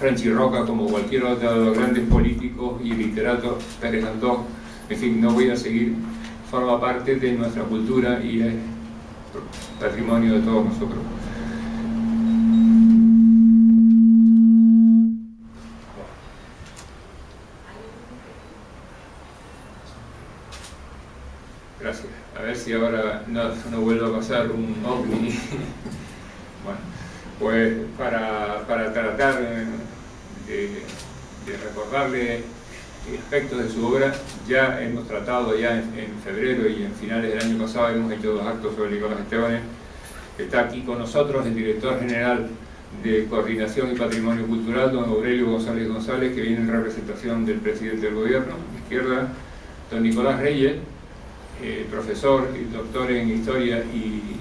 Franchi Roca, como cualquier otro de los grandes políticos y literatos, Pérez Galdós, en fin, no voy a seguir, forma parte de nuestra cultura y es patrimonio de todos nosotros. Gracias. A ver si ahora no vuelve a pasar un ovni. Bueno, pues para tratar de recordarle aspectos de su obra, ya hemos tratado ya en febrero y en finales del año pasado, hemos hecho 2 actos sobre Nicolás Estebanes. Está aquí con nosotros el director general de Coordinación y Patrimonio Cultural, don Aurelio González González, que viene en representación del presidente del gobierno, a la izquierda, don Nicolás Reyes, profesor y doctor en Historia y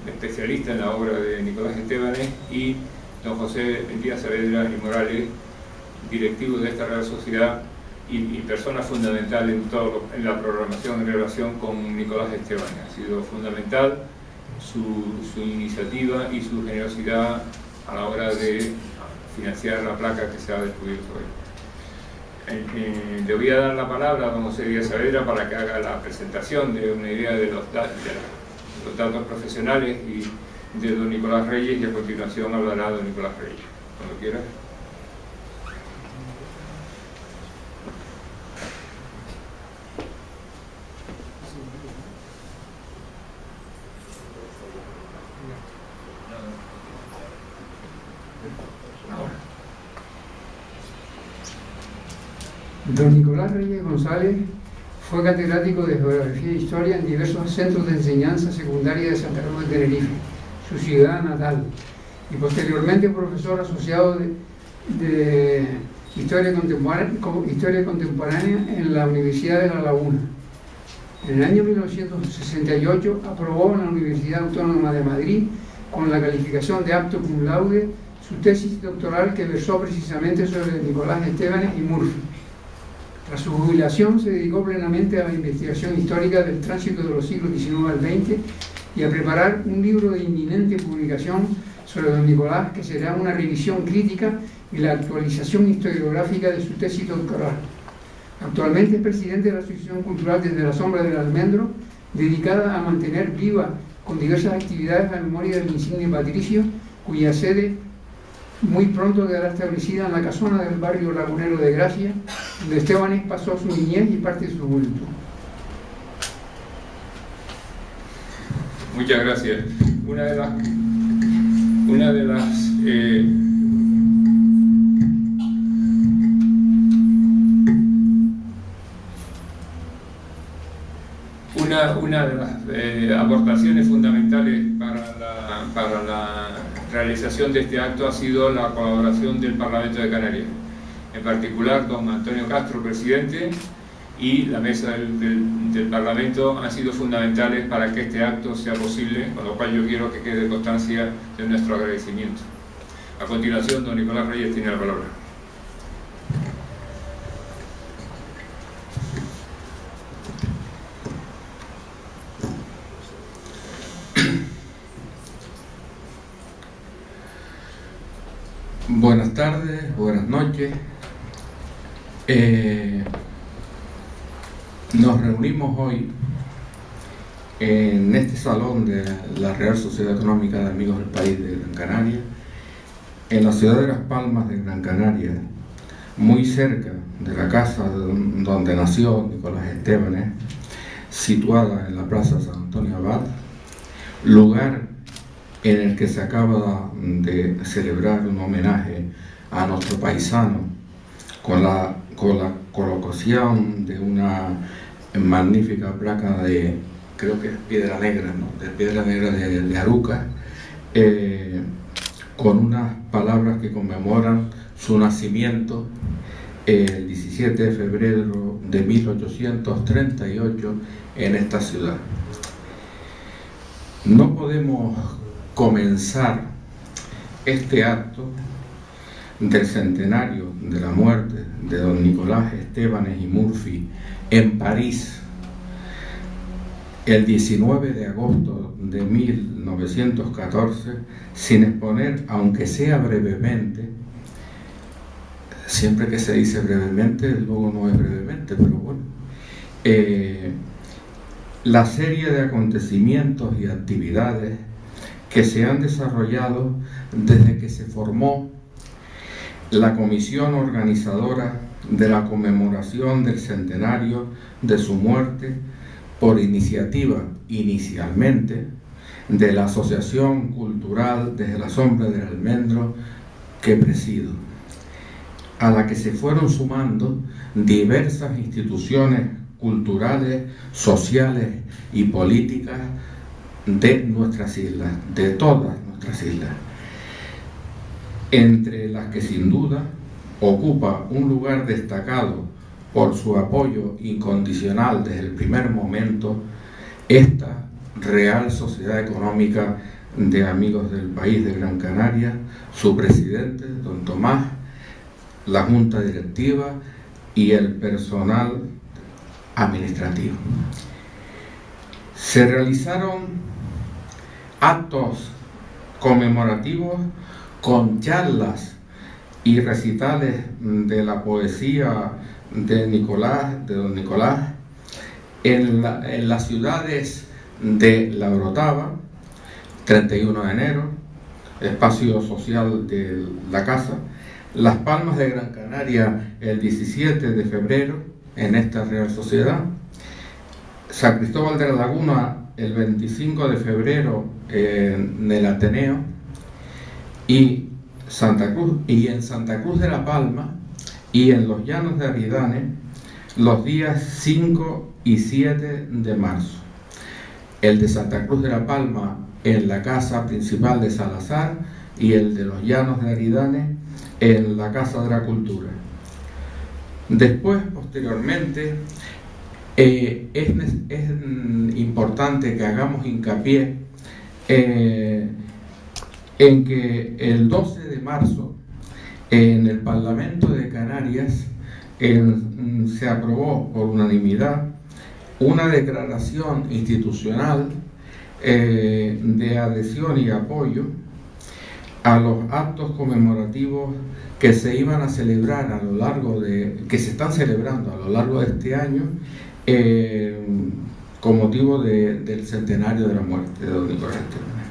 especialista en la obra de Nicolás Estebanes, y don José Díaz Saavedra y Morales, directivo de esta Real Sociedad y persona fundamental en la programación en relación con Nicolás Estebanes. Ha sido fundamental su iniciativa y su generosidad a la hora de financiar la placa que se ha descubierto hoy. Le voy a dar la palabra a don José Díaz Saavedra para que haga la presentación de una idea de los datos profesionales y de don Nicolás Reyes, y a continuación hablará don Nicolás Reyes. Cuando quiera. Don Nicolás Reyes González fue catedrático de Geografía e Historia en diversos centros de enseñanza secundaria de Santa Cruz de Tenerife, su ciudad natal, y posteriormente profesor asociado de Historia Contemporánea en la Universidad de La Laguna. En el año 1968 aprobó en la Universidad Autónoma de Madrid, con la calificación de apto cum laude, su tesis doctoral que versó precisamente sobre Nicolás Estebanes y Murphy. Tras su jubilación se dedicó plenamente a la investigación histórica del tránsito de los siglos XIX al XX y a preparar un libro de inminente publicación sobre don Nicolás, que será una revisión crítica y la actualización historiográfica de su tesis doctoral. Actualmente es presidente de la Asociación Cultural Desde la Sombra del Almendro, dedicada a mantener viva con diversas actividades la memoria del insigne patricio, cuya sede muy pronto quedará establecida en la casona del barrio lagunero de Gracia, donde Estebanes pasó su niñez y parte de su juventud. Muchas gracias. Una de las aportaciones fundamentales para la realización de este acto ha sido la colaboración del Parlamento de Canarias. En particular, don Antonio Castro, presidente, y la mesa del Parlamento han sido fundamentales para que este acto sea posible, con lo cual yo quiero que quede constancia de nuestro agradecimiento. A continuación, don Nicolás Reyes tiene la palabra. Buenas tardes, buenas noches. Nos reunimos hoy en este salón de la Real Sociedad Económica de Amigos del País de Gran Canaria, en la ciudad de Las Palmas de Gran Canaria, muy cerca de la casa donde nació Nicolás Estebanes, situada en la Plaza San Antonio Abad, lugar en el que se acaba de celebrar un homenaje a nuestro paisano con la colocación de una magnífica placa de, creo que es piedra negra, ¿no? De piedra negra de Aruca, con unas palabras que conmemoran su nacimiento el 17 de febrero de 1838 en esta ciudad. No podemos comenzar este acto del centenario de la muerte de don Nicolás Estebanes y Murphy en París el 19 de agosto de 1914 sin exponer, aunque sea brevemente, siempre que se dice brevemente, luego no es brevemente, pero bueno. La serie de acontecimientos y actividades que se han desarrollado desde que se formó la comisión organizadora de la conmemoración del centenario de su muerte, por iniciativa inicialmente de la Asociación Cultural Desde la Sombra del Almendro que presido, a la que se fueron sumando diversas instituciones culturales, sociales y políticas de nuestras islas, de todas nuestras islas, entre las que sin duda ocupa un lugar destacado por su apoyo incondicional desde el primer momento esta Real Sociedad Económica de Amigos del País de Gran Canaria, su presidente, don Tomás, la junta directiva y el personal administrativo. Se realizaron actos conmemorativos con charlas y recitales de la poesía de don Nicolás, en las ciudades de La Orotava, 31 de enero, espacio social de la casa, Las Palmas de Gran Canaria el 17 de febrero, en esta Real Sociedad, San Cristóbal de la Laguna el 25 de febrero en el Ateneo, y en Santa Cruz de la Palma y en los Llanos de Aridane los días 5 y 7 de marzo. El de Santa Cruz de la Palma en la casa principal de Salazar y el de los Llanos de Aridane en la Casa de la Cultura. Después, posteriormente, es importante que hagamos hincapié en que el 12 de marzo en el Parlamento de Canarias se aprobó por unanimidad una declaración institucional de adhesión y apoyo a los actos conmemorativos que se iban a celebrar que se están celebrando a lo largo de este año con motivo del centenario de la muerte de don Nicolás Estebanés.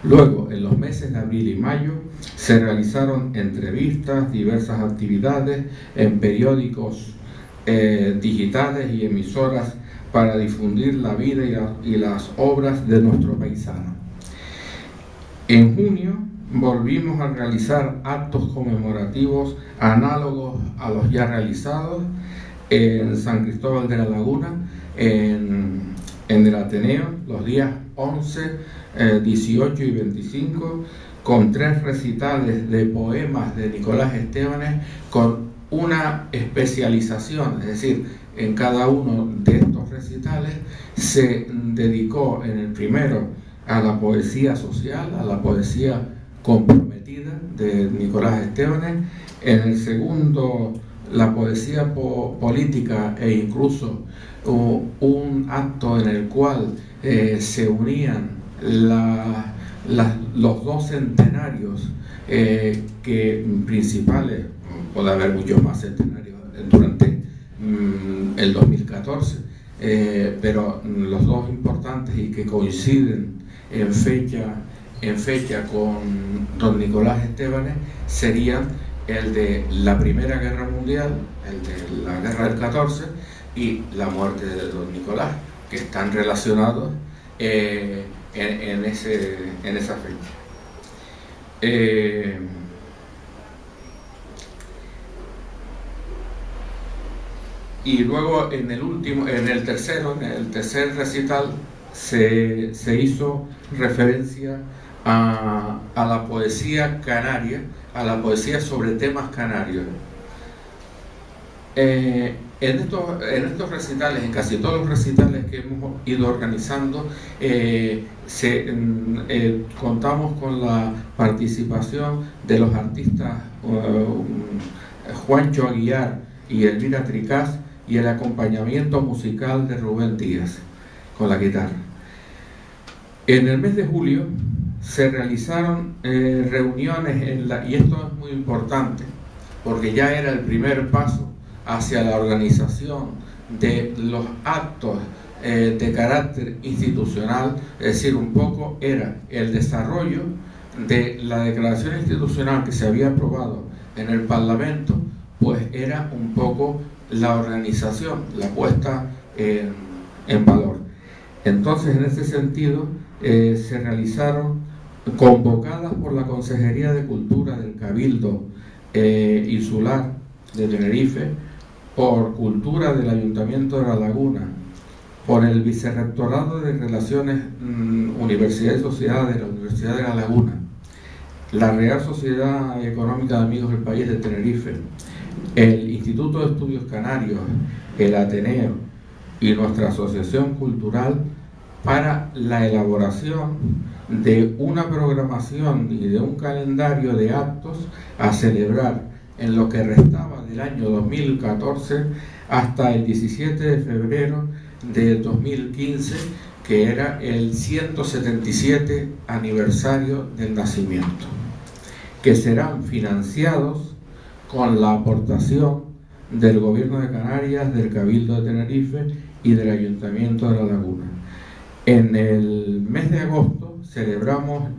Luego, en los meses de abril y mayo, se realizaron entrevistas, diversas actividades en periódicos digitales y emisoras para difundir la vida y las obras de nuestro paisano. En junio volvimos a realizar actos conmemorativos análogos a los ya realizados en San Cristóbal de la Laguna, en el Ateneo, los días 11, 18 y 25, con 3 recitales de poemas de Nicolás Estebanés, con una especialización, es decir, en cada uno de estos recitales se dedicó en el primero a la poesía social, a la poesía comprometida de Nicolás Estebanés, en el segundo la poesía política e incluso un acto en el cual se unían los dos centenarios principales, puede haber muchos más centenarios durante el 2014, pero los dos importantes y que coinciden en fecha con don Nicolás Estebanés serían el de la Primera Guerra Mundial, el de la Guerra del 14 y la muerte de don Nicolás, que están relacionados en esa fecha. Y luego en el tercer recital se hizo referencia a la poesía canaria, a la poesía sobre temas canarios. En estos recitales, en casi todos los recitales que hemos ido organizando, contamos con la participación de los artistas Juancho Aguiar y Elvira Tricaz, y el acompañamiento musical de Rubén Díaz con la guitarra. En el mes de julio se realizaron reuniones y esto es muy importante porque ya era el primer paso hacia la organización de los actos de carácter institucional, es decir, un poco era el desarrollo de la declaración institucional que se había aprobado en el Parlamento, pues era un poco la organización, la puesta en valor. Entonces, en ese sentido, se realizaron, convocadas por la Consejería de Cultura del Cabildo Insular de Tenerife, por Cultura del Ayuntamiento de La Laguna, por el Vicerrectorado de Relaciones Universidad y Sociedad de la Universidad de La Laguna, la Real Sociedad Económica de Amigos del País de Tenerife, el Instituto de Estudios Canarios, el Ateneo y nuestra Asociación Cultural, para la elaboración de una programación y de un calendario de actos a celebrar en lo que restaba del año 2014 hasta el 17 de febrero de 2015, que era el 177 aniversario del nacimiento, que serán financiados con la aportación del Gobierno de Canarias, del Cabildo de Tenerife y del Ayuntamiento de La Laguna. En el mes de agosto celebramos,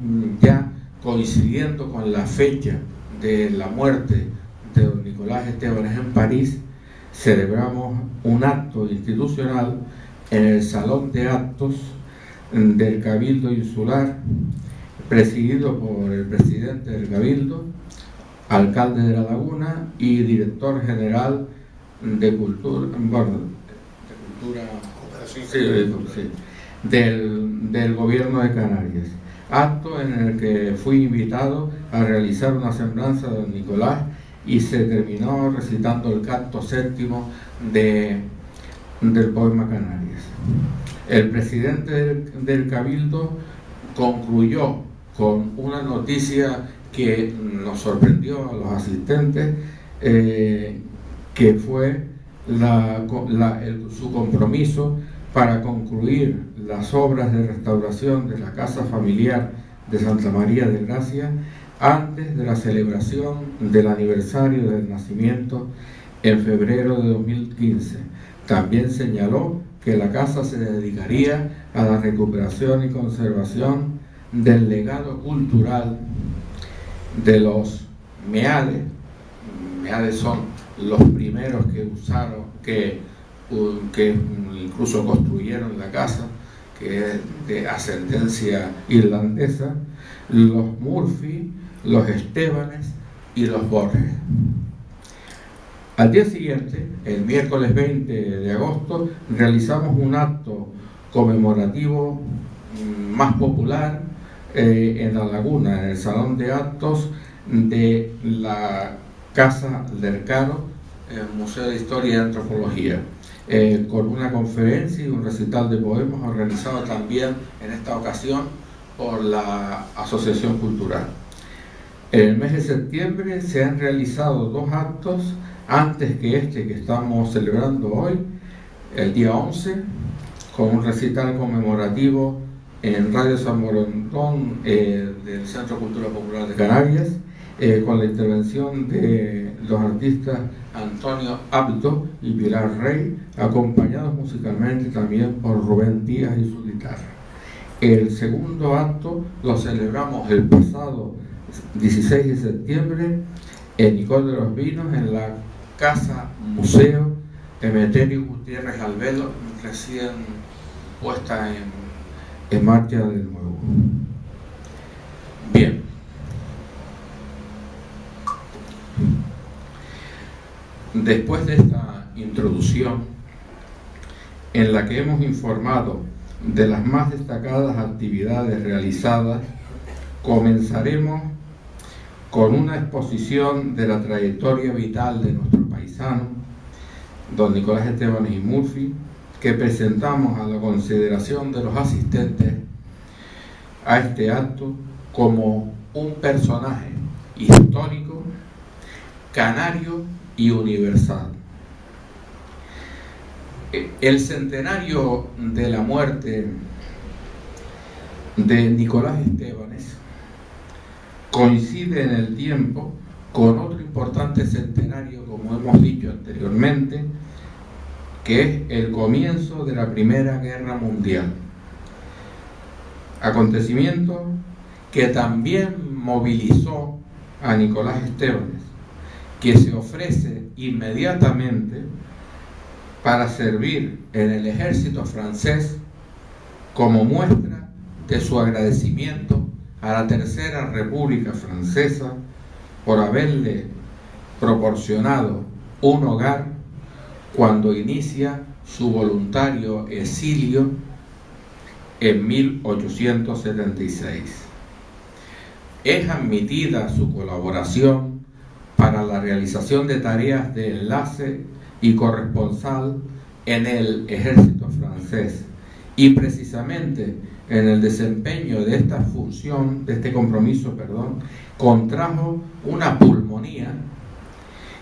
ya coincidiendo con la fecha de la muerte de don Nicolás Estebanes en París, celebramos un acto institucional en el Salón de Actos del Cabildo Insular, presidido por el presidente del Cabildo, alcalde de La Laguna y director general de Cultura, del Gobierno de Canarias. Acto en el que fui invitado a realizar una semblanza de don Nicolás y se terminó recitando el canto séptimo del poema Canarias. El presidente del Cabildo concluyó con una noticia que nos sorprendió a los asistentes, que fue su compromiso para concluir las obras de restauración de la casa familiar de Santa María de Gracia antes de la celebración del aniversario del nacimiento en febrero de 2015. También señaló que la casa se dedicaría a la recuperación y conservación del legado cultural de los meades. Meades son los primeros que usaron, que incluso construyeron la casa, que es de ascendencia irlandesa, los Murphy, los Estebanes y los Borges. Al día siguiente, el miércoles 20 de agosto, realizamos un acto conmemorativo más popular en La Laguna, en el Salón de Actos de la Casa Lercaro, el Museo de Historia y Antropología, con una conferencia y un recital de poemas organizado también en esta ocasión por la Asociación Cultural. En el mes de septiembre se han realizado dos actos antes que este que estamos celebrando hoy, el día 11, con un recital conmemorativo en Radio San Borondón del Centro de Cultura Popular de Canarias, con la intervención de los artistas Antonio Abdo y Pilar Rey, acompañados musicalmente también por Rubén Díaz y su guitarra. El segundo acto lo celebramos el pasado 16 de septiembre en Nicol de los Vinos, en la Casa Museo Emeterio Gutiérrez Albelo, recién puesta en marcha de nuevo. Bien. Después de esta introducción, en la que hemos informado de las más destacadas actividades realizadas, comenzaremos con una exposición de la trayectoria vital de nuestro paisano, don Nicolás Estebanes y Murphy, que presentamos a la consideración de los asistentes a este acto como un personaje histórico, canario y universal. El centenario de la muerte de Nicolás Estebanes coincide en el tiempo con otro importante centenario, como hemos dicho anteriormente, que es el comienzo de la Primera Guerra Mundial. Acontecimiento que también movilizó a Nicolás Estebanes, que se ofrece inmediatamente para servir en el ejército francés como muestra de su agradecimiento a la Tercera República Francesa por haberle proporcionado un hogar cuando inicia su voluntario exilio en 1876. Es admitida su colaboración para la realización de tareas de enlace y corresponsal en el ejército francés, y precisamente en el desempeño de esta función, de este compromiso, contrajo una pulmonía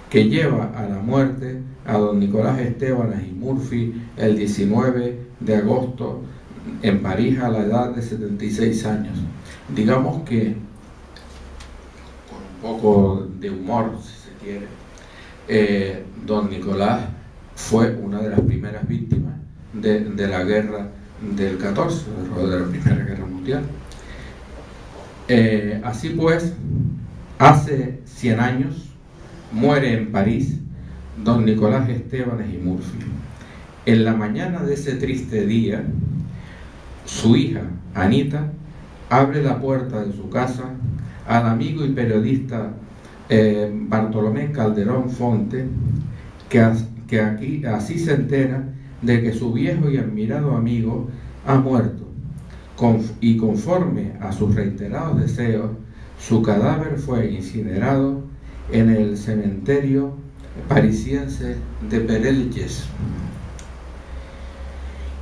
que lleva a la muerte a don Nicolás Estebanes y Murphy el 19 de agosto en París a la edad de 76 años. Digamos que, con un poco de humor, si se quiere, don Nicolás fue una de las primeras víctimas de la guerra del 14, de la Primera Guerra Mundial. Así pues, hace 100 años muere en París don Nicolás Estebanes y Murphy. En la mañana de ese triste día, su hija, Anita, abre la puerta de su casa al amigo y periodista Bartolomé Calderón Fonte, que aquí así se entera de que su viejo y admirado amigo ha muerto, y conforme a sus reiterados deseos, su cadáver fue incinerado en el cementerio parisiense de Père-Lachaise.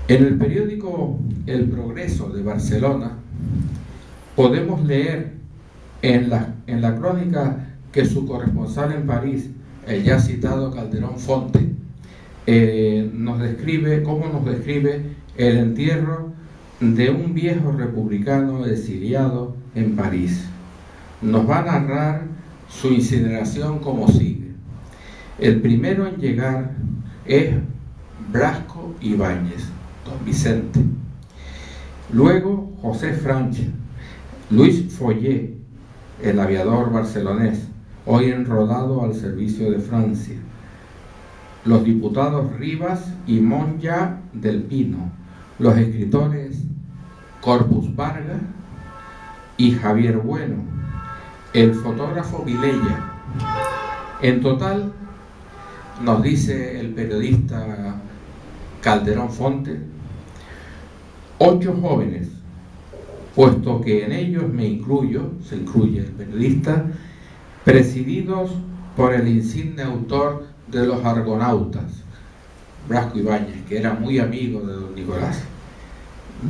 En el periódico El Progreso de Barcelona podemos leer en la crónica que su corresponsal en París, el ya citado Calderón Fonte, nos describe el entierro de un viejo republicano exiliado en París. Nos va a narrar su incineración como sigue. El primero en llegar es Blasco Ibáñez, don Vicente. Luego José Francha, Luis Follet, el aviador barcelonés, hoy enrolado al servicio de Francia, los diputados Rivas y Monja del Pino, los escritores Corpus Varga y Javier Bueno, el fotógrafo Vilella. En total, nos dice el periodista Calderón Fonte, 8 jóvenes, puesto que en ellos me incluyo, se incluye el periodista, presididos por el insigne autor de Los Argonautas, Blasco Ibáñez, que era muy amigo de don Nicolás.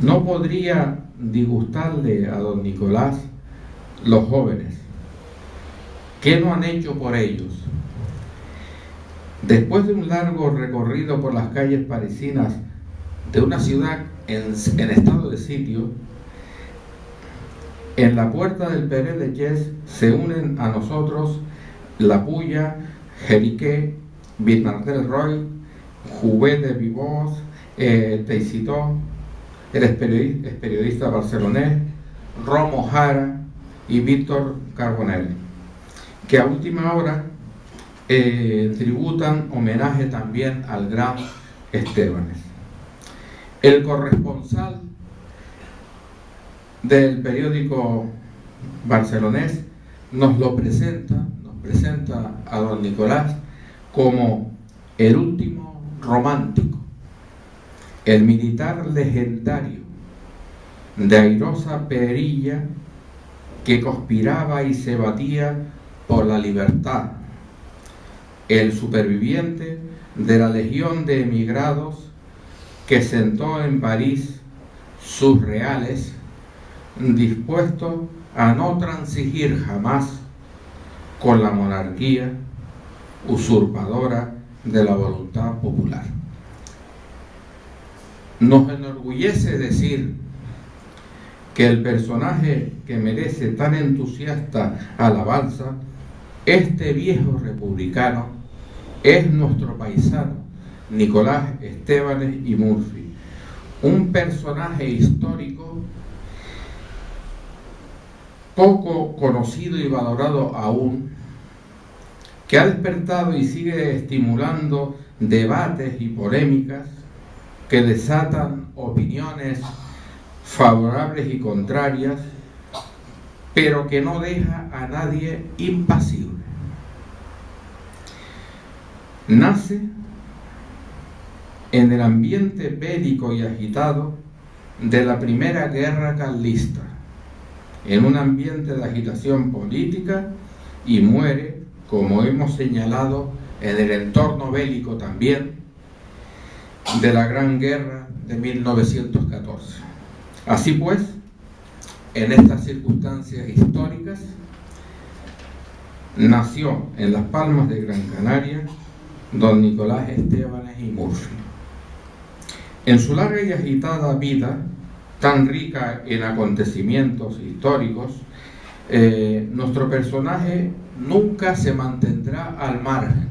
No podría disgustarle a don Nicolás los jóvenes. ¿Qué no han hecho por ellos? Después de un largo recorrido por las calles parisinas de una ciudad en estado de sitio, en la puerta del Père-Lachaise se unen a nosotros La Puya, Jeriquet, Bernardel Roy, Jouvet de Vivos, Teicitó, el periodista barcelonés, Romo Jara y Víctor Carbonell, que a última hora tributan homenaje también al gran Estebanes. El corresponsal del periódico barcelonés nos presenta a don Nicolás como el último romántico, el militar legendario de airosa perilla que conspiraba y se batía por la libertad, el superviviente de la legión de emigrados que sentó en París sus reales, dispuesto a no transigir jamás con la monarquía usurpadora de la voluntad popular. Nos enorgullece decir que el personaje que merece tan entusiasta alabanza este viejo republicano es nuestro paisano Nicolás Estébanez y Murphy, un personaje histórico poco conocido y valorado aún, que ha despertado y sigue estimulando debates y polémicas que desatan opiniones favorables y contrarias, pero que no deja a nadie impasible. Nace en el ambiente bélico y agitado de la primera guerra carlista, en un ambiente de agitación política, y muere, como hemos señalado, en el entorno bélico también de la Gran Guerra de 1914. Así pues, en estas circunstancias históricas, nació en Las Palmas de Gran Canaria don Nicolás Estébanez y Murphy. En su larga y agitada vida, tan rica en acontecimientos históricos, nuestro personaje nunca se mantendrá al margen,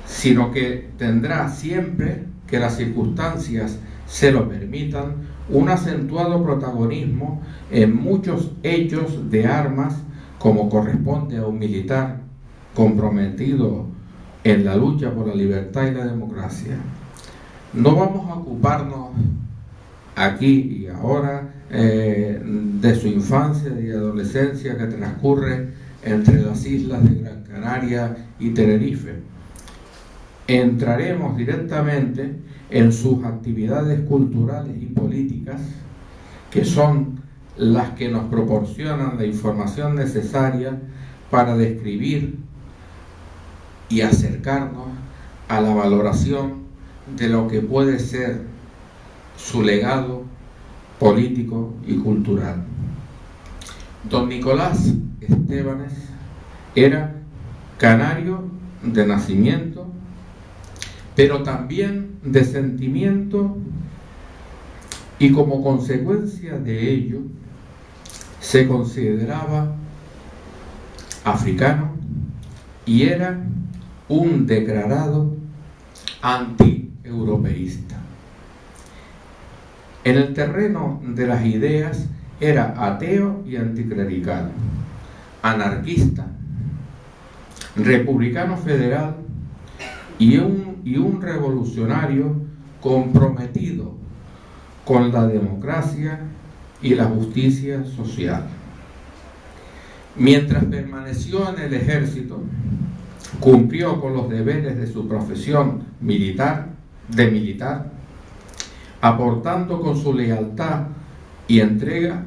sino que tendrá siempre, que las circunstancias se lo permitan, un acentuado protagonismo en muchos hechos de armas, como corresponde a un militar comprometido en la lucha por la libertad y la democracia. No vamos a ocuparnos aquí y ahora de su infancia y adolescencia que transcurre entre las islas de Gran Canaria y Tenerife. Entraremos directamente en sus actividades culturales y políticas, que son las que nos proporcionan la información necesaria para describir y acercarnos a la valoración de lo que puede ser su legado político y cultural. Don Nicolás Estébanez era canario de nacimiento, pero también de sentimiento, y como consecuencia de ello se consideraba africano y era un declarado anti-europeísta. En el terreno de las ideas era ateo y anticlerical, anarquista, republicano federal y un revolucionario comprometido con la democracia y la justicia social. Mientras permaneció en el ejército, cumplió con los deberes de su profesión militar, aportando con su lealtad y entrega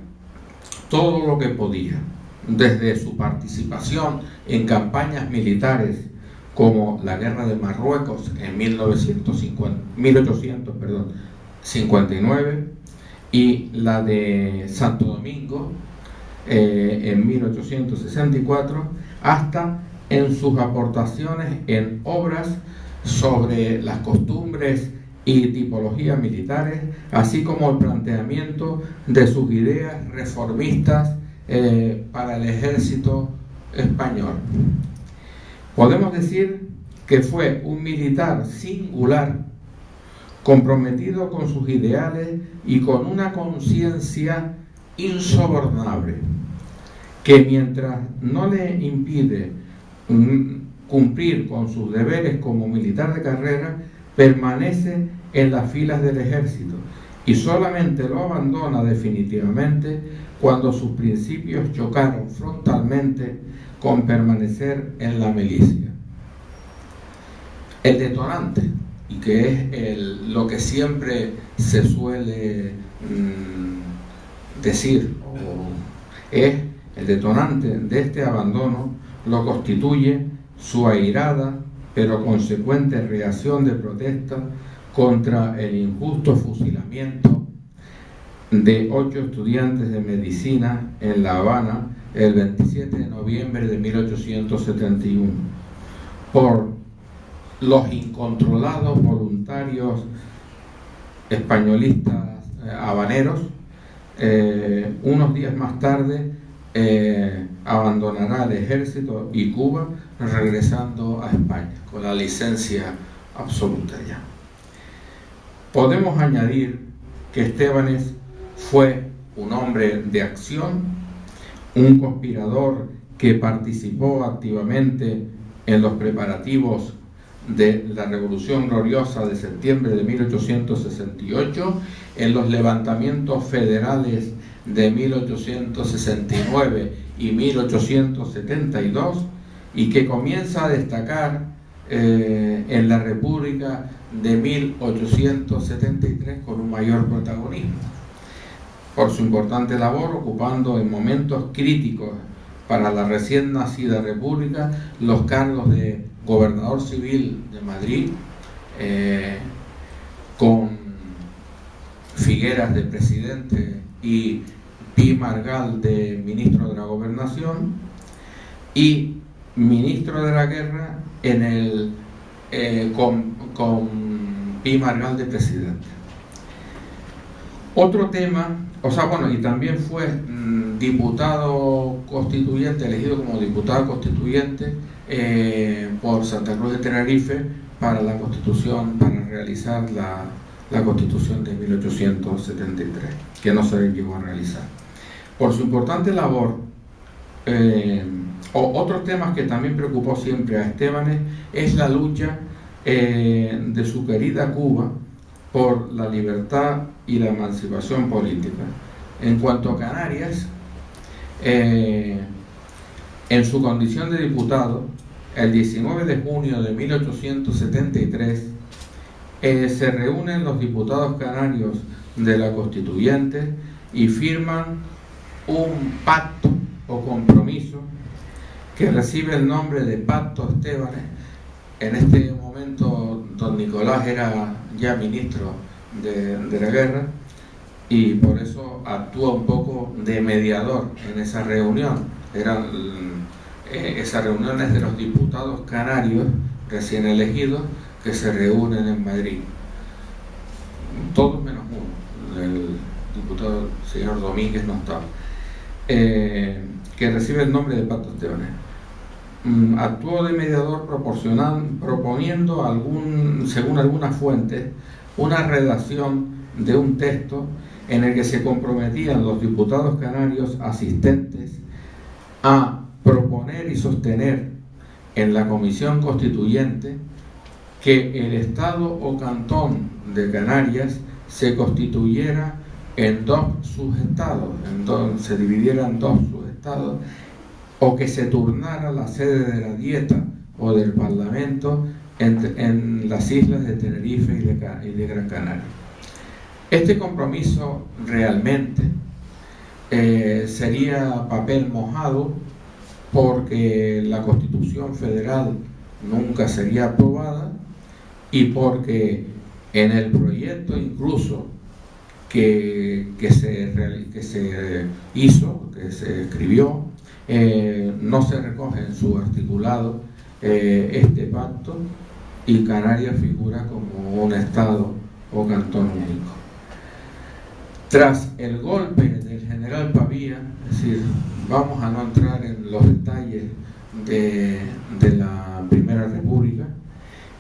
todo lo que podía, desde su participación en campañas militares como la Guerra de Marruecos en 1859 y la de Santo Domingo en 1864, hasta en sus aportaciones en obras sobre las costumbres y tipologías militares, así como el planteamiento de sus ideas reformistas para el ejército español. Podemos decir que fue un militar singular, comprometido con sus ideales y con una conciencia insobornable, que mientras no le impide cumplir con sus deberes como militar de carrera, permanece en las filas del ejército y solamente lo abandona definitivamente cuando sus principios chocaron frontalmente con permanecer en la milicia. El detonante, y que es lo que siempre se suele decir, es el detonante de este abandono, lo constituye su airada pero consecuente reacción de protesta contra el injusto fusilamiento de 8 estudiantes de medicina en La Habana el 27 de noviembre de 1871 por los incontrolados voluntarios españolistas habaneros. Unos días más tarde abandonará el ejército y Cuba, regresando a España con la licencia absoluta ya. Podemos añadir que Estébanez fue un hombre de acción, un conspirador que participó activamente en los preparativos de la Revolución Gloriosa de septiembre de 1868, en los levantamientos federales de 1869 y 1872, y que comienza a destacar en la República de 1873 con un mayor protagonismo, por su importante labor ocupando en momentos críticos para la recién nacida República los cargos de gobernador civil de Madrid, con Figueras de presidente y Pi Margall de ministro de la Gobernación, y ministro de la Guerra con Pi Margall de presidente. Otro tema, y también fue diputado constituyente, elegido como diputado constituyente por Santa Cruz de Tenerife para la Constitución, para realizar la Constitución de 1873, que no se llegó a realizar. Por su importante labor, otros temas que también preocupó siempre a Estébanez es la lucha de su querida Cuba por la libertad y la emancipación política. En cuanto a Canarias, en su condición de diputado, el 19 de junio de 1873, se reúnen los diputados canarios de la Constituyente y firman un pacto o compromiso que recibe el nombre de Pacto Estébanez. En este momento don Nicolás era ya ministro de la guerra y por eso actúa un poco de mediador en esa reunión. Esas reuniones de los diputados canarios recién elegidos que se reúnen en Madrid, todos menos uno, el diputado señor Domínguez no estaba, que recibe el nombre de Pacto Estébanez. Actuó de mediador proponiendo según algunas fuentes, una redacción de un texto en el que se comprometían los diputados canarios asistentes a proponer y sostener en la Comisión Constituyente que el Estado o Cantón de Canarias se constituyera en dos subestados, se dividiera en dos subestados, o que se turnara la sede de la Dieta o del Parlamento en las islas de Tenerife y de Gran Canaria. Este compromiso realmente sería papel mojado, porque la Constitución Federal nunca sería aprobada y porque en el proyecto incluso que se escribió, no se recoge en su articulado este pacto, y Canarias figura como un estado o cantón único. Tras el golpe del general Pavía, es decir, vamos a no entrar en los detalles de la Primera República,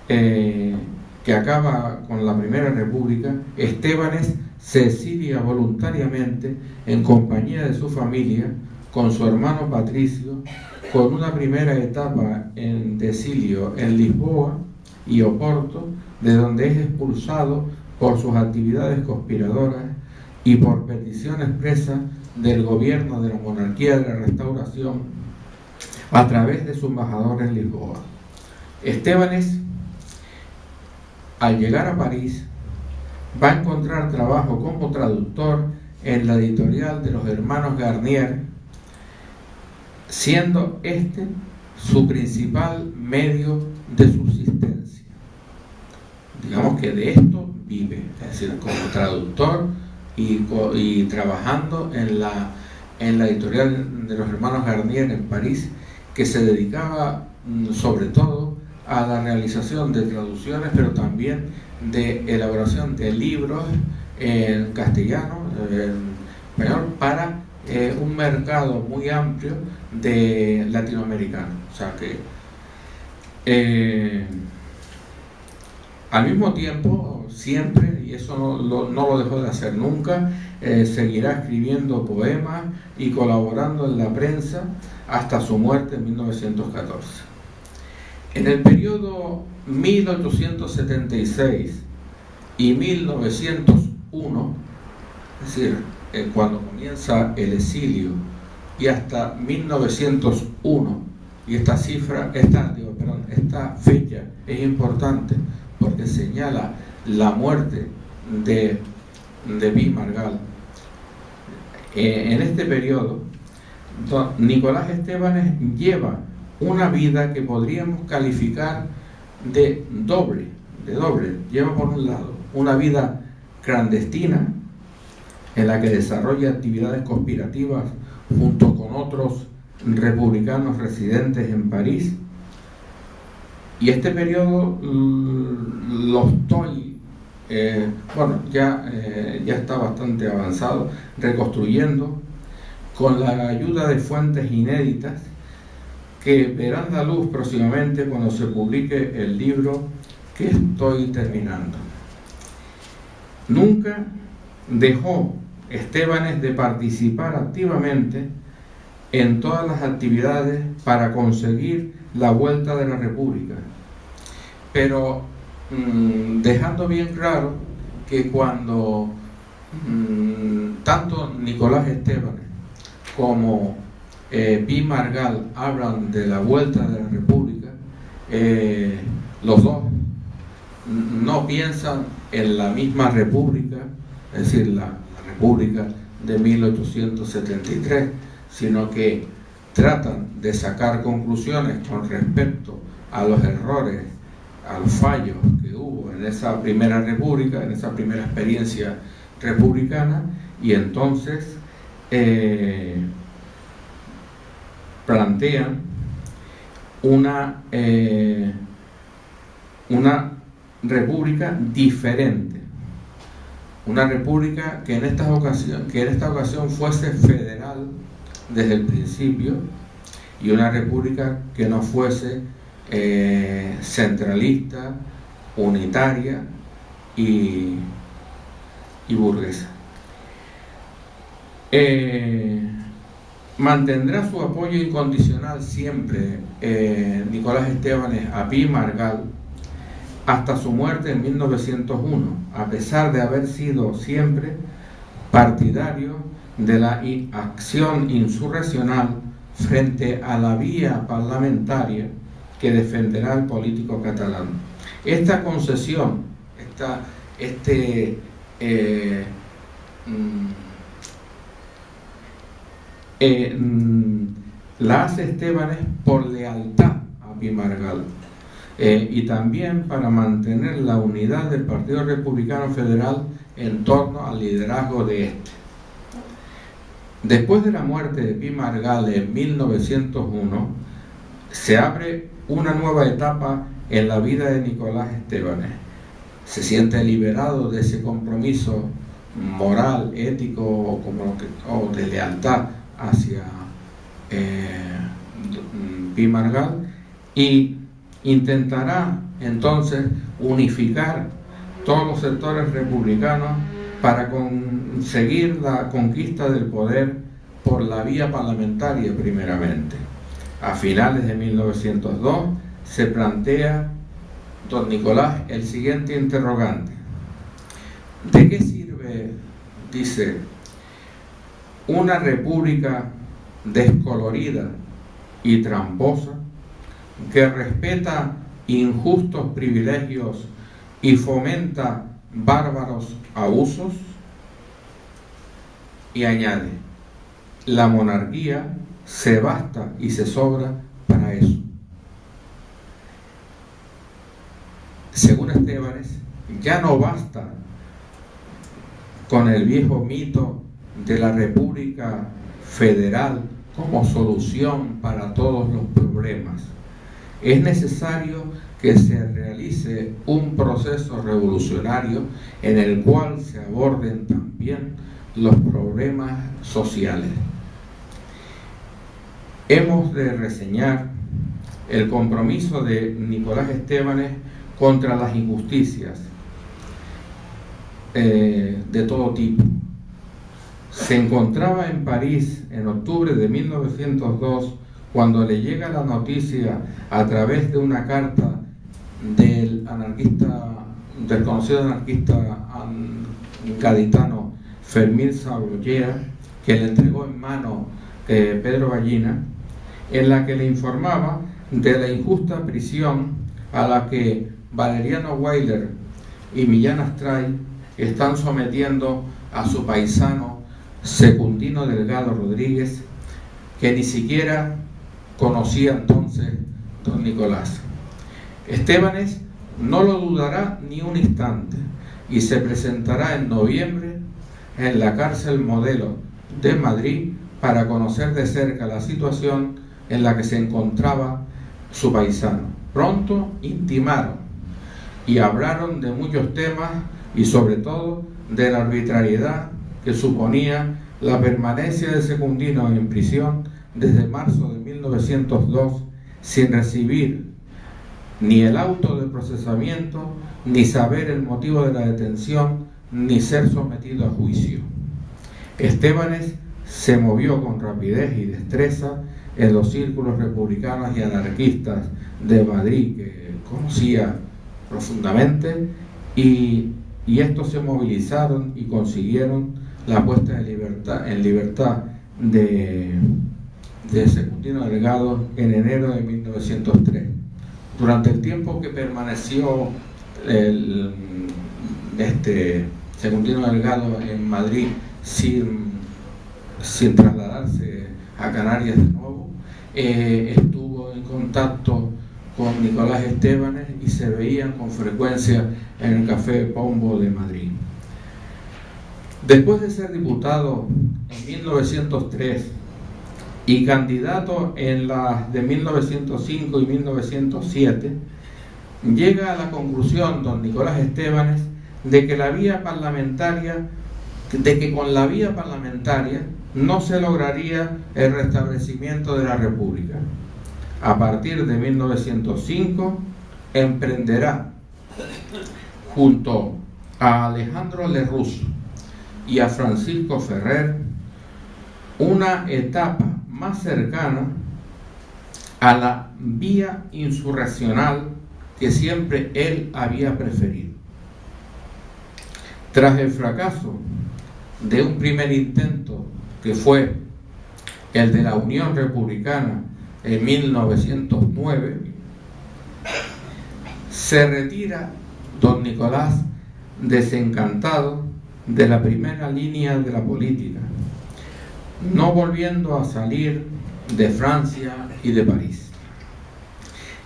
que acaba con la Primera República, Estébanez se exilia voluntariamente en compañía de su familia, con su hermano Patricio, con una primera etapa de exilio en Lisboa y Oporto, de donde es expulsado por sus actividades conspiradoras y por petición expresa del gobierno de la monarquía de la Restauración a través de su embajador en Lisboa. Estébanez, al llegar a París, va a encontrar trabajo como traductor en la editorial de los hermanos Garnier, siendo este su principal medio de subsistencia. Digamos que de esto vive, es decir, como traductor y trabajando en la editorial de los hermanos Garnier en París, que se dedicaba sobre todo a la realización de traducciones, pero también de elaboración de libros en castellano, en español, para un mercado muy amplio de latinoamericanos. O sea que al mismo tiempo, siempre, y eso no lo dejó de hacer nunca, seguirá escribiendo poemas y colaborando en la prensa hasta su muerte en 1914. En el periodo 1876 y 1901, es decir, cuando comienza el exilio, y hasta 1901, y esta fecha es importante porque señala la muerte de Pi Margall. En este periodo, Nicolás Estébanez lleva una vida que podríamos calificar de doble. Lleva por un lado una vida clandestina en la que desarrolla actividades conspirativas junto con otros republicanos residentes en París, y este periodo lo estoy ya está bastante avanzado, reconstruyendo con la ayuda de fuentes inéditas que verán la luz próximamente cuando se publique el libro que estoy terminando. Nunca dejó Estébanez de participar activamente en todas las actividades para conseguir la vuelta de la República, pero dejando bien claro que cuando tanto Nicolás Estébanez como Pi Margall hablan de la vuelta de la República, los dos no piensan en la misma República, es decir, la República de 1873, sino que tratan de sacar conclusiones con respecto a los errores, a los fallos que hubo en esa primera república, en esa primera experiencia republicana, y entonces plantean una república diferente, una república que en esta ocasión fuese federal desde el principio, y una república que no fuese centralista, unitaria y burguesa. Mantendrá su apoyo incondicional siempre Nicolás Estébanez a Pi Margall hasta su muerte en 1901, a pesar de haber sido siempre partidario de la acción insurreccional frente a la vía parlamentaria que defenderá el político catalán. Esta concesión, la hace Estébanez por lealtad a Pi Margall, y también para mantener la unidad del Partido Republicano Federal en torno al liderazgo de este. Después de la muerte de Pi Margall en 1901, se abre una nueva etapa en la vida de Nicolás Estébanez. Se siente liberado de ese compromiso moral, ético o de lealtad hacia Pi Margall, y intentará entonces unificar todos los sectores republicanos para conseguir la conquista del poder por la vía parlamentaria primeramente. A finales de 1902 se plantea don Nicolás el siguiente interrogante: ¿de qué sirve, dice, una república descolorida y tramposa que respeta injustos privilegios y fomenta bárbaros abusos? Y añade: la monarquía se basta y se sobra para eso. Según Estébanez, ya no basta con el viejo mito de la República Federal como solución para todos los problemas. Es necesario que se realice un proceso revolucionario en el cual se aborden también los problemas sociales. hemos de reseñar el compromiso de Nicolás Estébanez contra las injusticias de todo tipo. Se encontraba en París en octubre de 1902 cuando le llega la noticia a través de una carta del conocido anarquista gaditano Fermín Sabollea, que le entregó en mano Pedro Ballina, en la que le informaba de la injusta prisión a la que Valeriano Weyler y Millán Astray están sometiendo a su paisano Secundino Delgado Rodríguez, que ni siquiera conocía entonces don Nicolás. Estébanez no lo dudará ni un instante y se presentará en noviembre en la cárcel Modelo de Madrid para conocer de cerca la situación en la que se encontraba su paisano. Pronto intimaron y hablaron de muchos temas y sobre todo de la arbitrariedad que suponía la permanencia de Secundino en prisión desde marzo de 1902 sin recibir ni el auto de procesamiento, ni saber el motivo de la detención, ni ser sometido a juicio. Estébanez se movió con rapidez y destreza en los círculos republicanos y anarquistas de Madrid, que conocía profundamente, y estos se movilizaron y consiguieron la puesta en libertad de Secundino Delgado en enero de 1903. Durante el tiempo que permaneció Secundino Delgado en Madrid sin trasladarse a Canarias de nuevo, estuvo en contacto con Nicolás Estébanez y se veían con frecuencia en el Café Pombo de Madrid. Después de ser diputado en 1903 y candidato en las de 1905 y 1907, llega a la conclusión don Nicolás Estébanez de que con la vía parlamentaria no se lograría el restablecimiento de la República. A partir de 1905 emprenderá junto a Alejandro Lerroux y a Francisco Ferrer una etapa más cercana a la vía insurreccional que siempre él había preferido. Tras el fracaso de un primer intento, que fue el de la Unión Republicana en 1909, se retira don Nicolás desencantado de la primera línea de la política, no volviendo a salir de Francia y de París.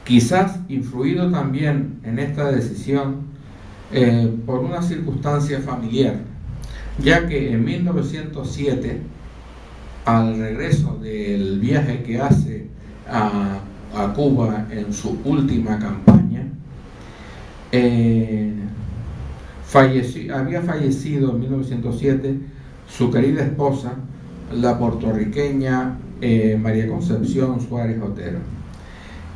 Quizás influido también en esta decisión por una circunstancia familiar, ya que en 1907, al regreso del viaje que hace a Cuba en su última campaña, había fallecido en 1907 su querida esposa, la puertorriqueña María Concepción Suárez Otero.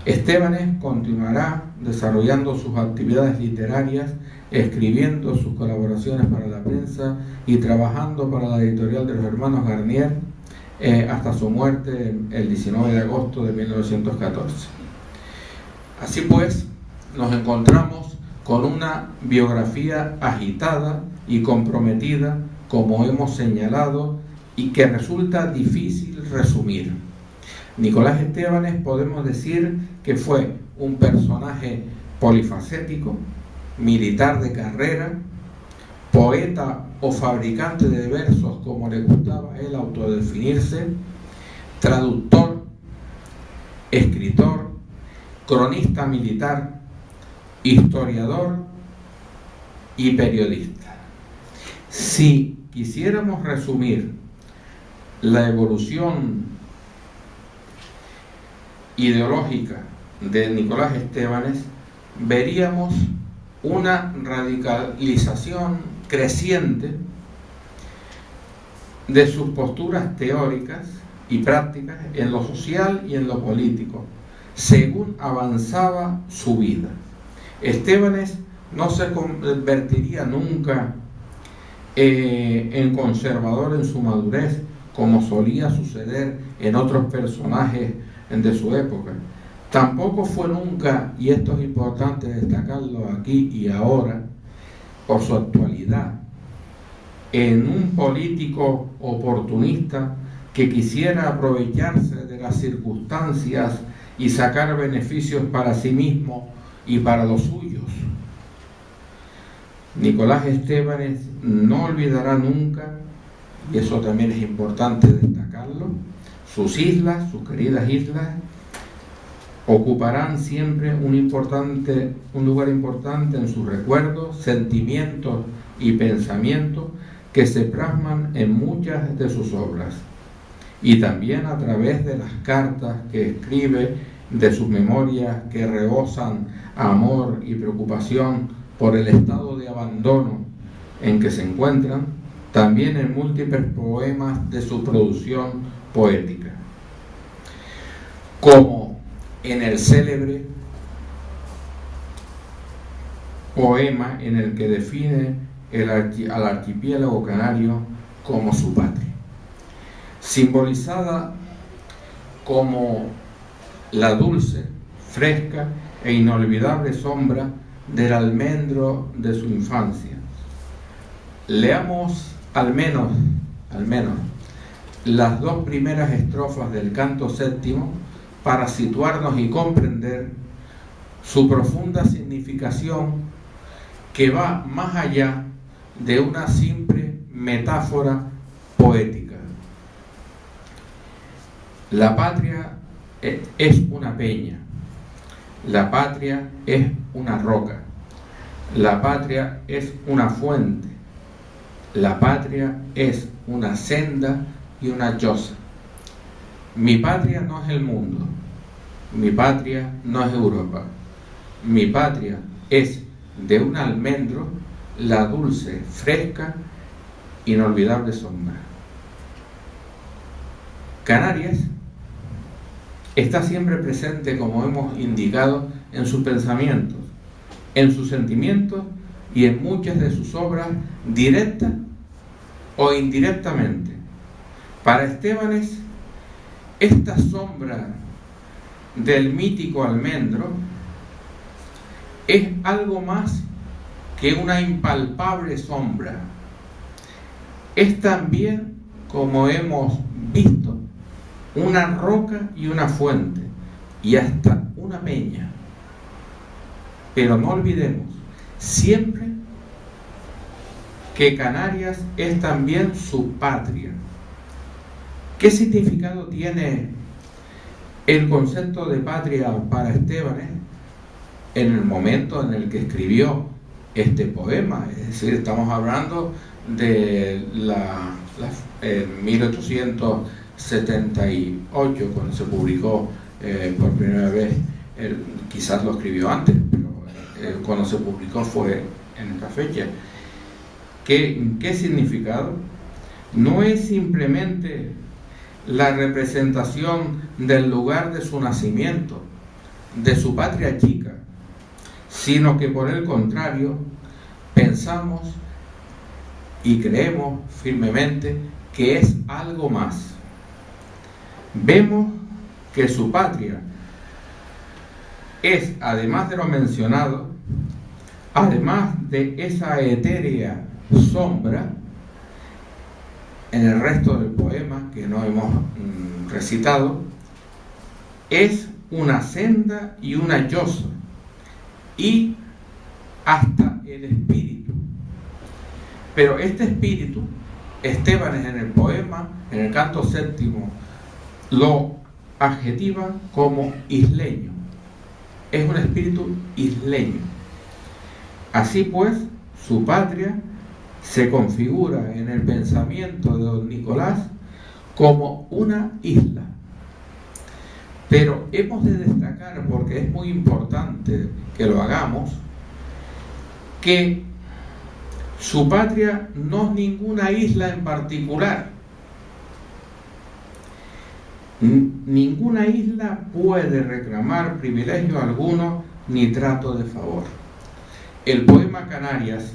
Estébanez continuará desarrollando sus actividades literarias, escribiendo sus colaboraciones para la prensa y trabajando para la editorial de los hermanos Garnier hasta su muerte el 19 de agosto de 1914. Así pues, nos encontramos con una biografía agitada y comprometida, como hemos señalado, y que resulta difícil resumir. Nicolás Estébanez podemos decir que fue un personaje polifacético, militar de carrera, poeta o fabricante de versos, como le gustaba a él autodefinirse, traductor, escritor, cronista militar, historiador y periodista. Si quisiéramos resumir la evolución ideológica de Nicolás Estébanez, veríamos una radicalización creciente de sus posturas teóricas y prácticas en lo social y en lo político, según avanzaba su vida. Estébanez no se convertiría nunca en conservador en su madurez, como solía suceder en otros personajes de su época. Tampoco fue nunca, y esto es importante destacarlo aquí y ahora, por su actualidad, en un político oportunista que quisiera aprovecharse de las circunstancias y sacar beneficios para sí mismo y para los suyos. Nicolás Estébanez no olvidará nunca, y eso también es importante destacarlo, sus islas, sus queridas islas, ocuparán siempre un lugar importante en sus recuerdos, sentimientos y pensamientos que se plasman en muchas de sus obras, y también a través de las cartas que escribe, de sus memorias que rebosan amor y preocupación por el estado de abandono en que se encuentran, también en múltiples poemas de su producción poética, como en el célebre poema en el que define al archipiélago canario como su patria, simbolizada como la dulce, fresca e inolvidable sombra del almendro de su infancia. Leamos al menos las dos primeras estrofas del canto séptimo para situarnos y comprender su profunda significación, que va más allá de una simple metáfora poética. La patria es una peña, la patria es una roca, la patria es una fuente, la patria es una senda y una choza. Mi patria no es el mundo, mi patria no es Europa, mi patria es de un almendro la dulce, fresca, inolvidable sombra. Canarias está siempre presente, como hemos indicado, en sus pensamientos, en sus sentimientos y en muchas de sus obras, directa o indirectamente. Para Estébanez, esta sombra del mítico almendro es algo más que una impalpable sombra. Es también, como hemos visto, una roca y una fuente, y hasta una peña. Pero no olvidemos siempre que Canarias es también su patria. ¿Qué significado tiene el concepto de patria para Estébanez en el momento en el que escribió este poema? Es decir, estamos hablando de 1878, cuando se publicó por primera vez, quizás lo escribió antes, pero cuando se publicó fue en esta fecha. ¿Qué significado? No es simplemente la representación del lugar de su nacimiento, de su patria chica, sino que por el contrario pensamos y creemos firmemente que es algo más. Vemos que su patria es, además de lo mencionado, además de esa etérea sombra, en el resto del poema que no hemos recitado, es una senda y una choza, y hasta el espíritu. Pero este espíritu, Estébanez en el poema, en el canto séptimo, lo adjetiva como isleño. Es un espíritu isleño. Así pues, su patria se configura en el pensamiento de don Nicolás como una isla. Pero hemos de destacar, porque es muy importante que lo hagamos, que su patria no es ninguna isla en particular. Ninguna isla puede reclamar privilegio alguno ni trato de favor. El poema Canarias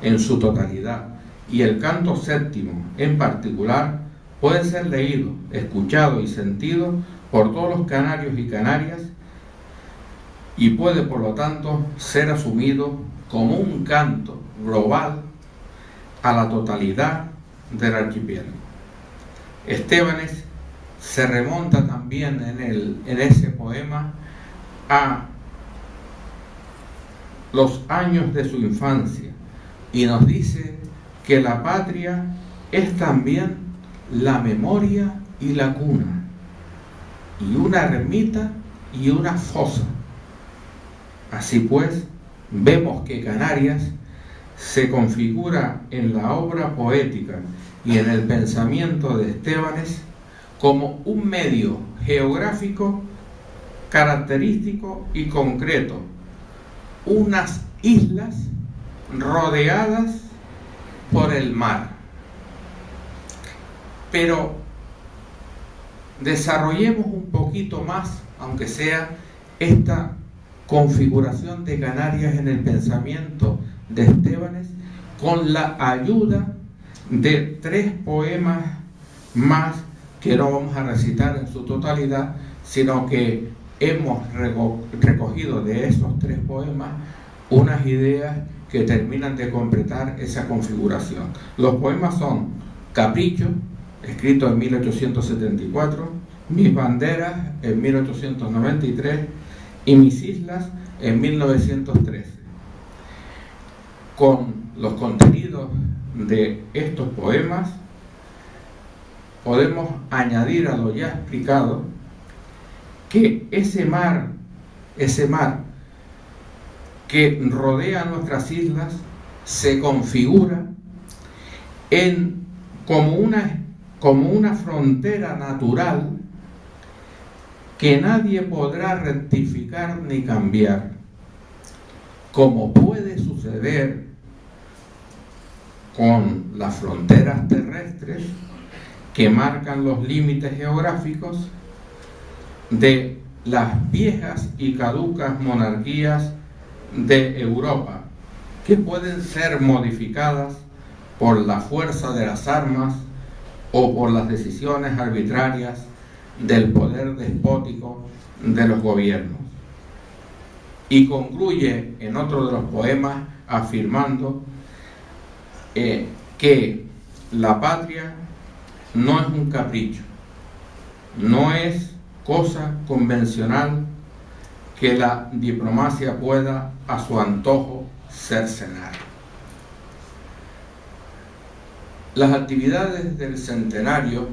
en su totalidad y el canto séptimo en particular puede ser leído, escuchado y sentido por todos los canarios y canarias y puede por lo tanto ser asumido como un canto global a la totalidad del archipiélago. Estébanez se remonta también en ese poema a los años de su infancia y nos dice que la patria es también la memoria y la cuna, y una ermita y una fosa. Así pues, vemos que Canarias se configura en la obra poética y en el pensamiento de Estébanez como un medio geográfico característico y concreto, unas islas rodeadas por el mar. Pero desarrollemos un poquito más, aunque sea, esta configuración de Canarias en el pensamiento de Estébanez con la ayuda de 3 poemas más que no vamos a recitar en su totalidad, sino que hemos recogido de esos 3 poemas unas ideas que terminan de completar esa configuración. Los poemas son Capricho, escrito en 1874, Mis banderas en 1893 y Mis islas en 1913. Con los contenidos de estos poemas podemos añadir a lo ya explicado que ese mar que rodea nuestras islas se configura como una frontera natural que nadie podrá rectificar ni cambiar, como puede suceder con las fronteras terrestres que marcan los límites geográficos de las viejas y caducas monarquías de Europa, que pueden ser modificadas por la fuerza de las armas o por las decisiones arbitrarias del poder despótico de los gobiernos. Y concluye en otro de los poemas afirmando que la patria no es un capricho, no es cosa convencional que la diplomacia pueda a su antojo cercenar. Las actividades del centenario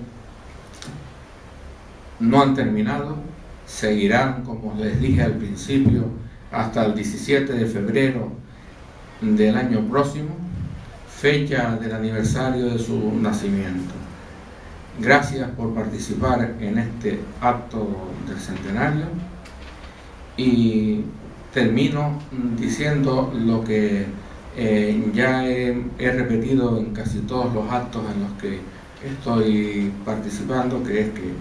no han terminado, seguirán, como les dije al principio, hasta el 17 de febrero del año próximo, fecha del aniversario de su nacimiento. Gracias por participar en este acto del centenario y termino diciendo lo que ya he repetido en casi todos los actos en los que estoy participando, que es que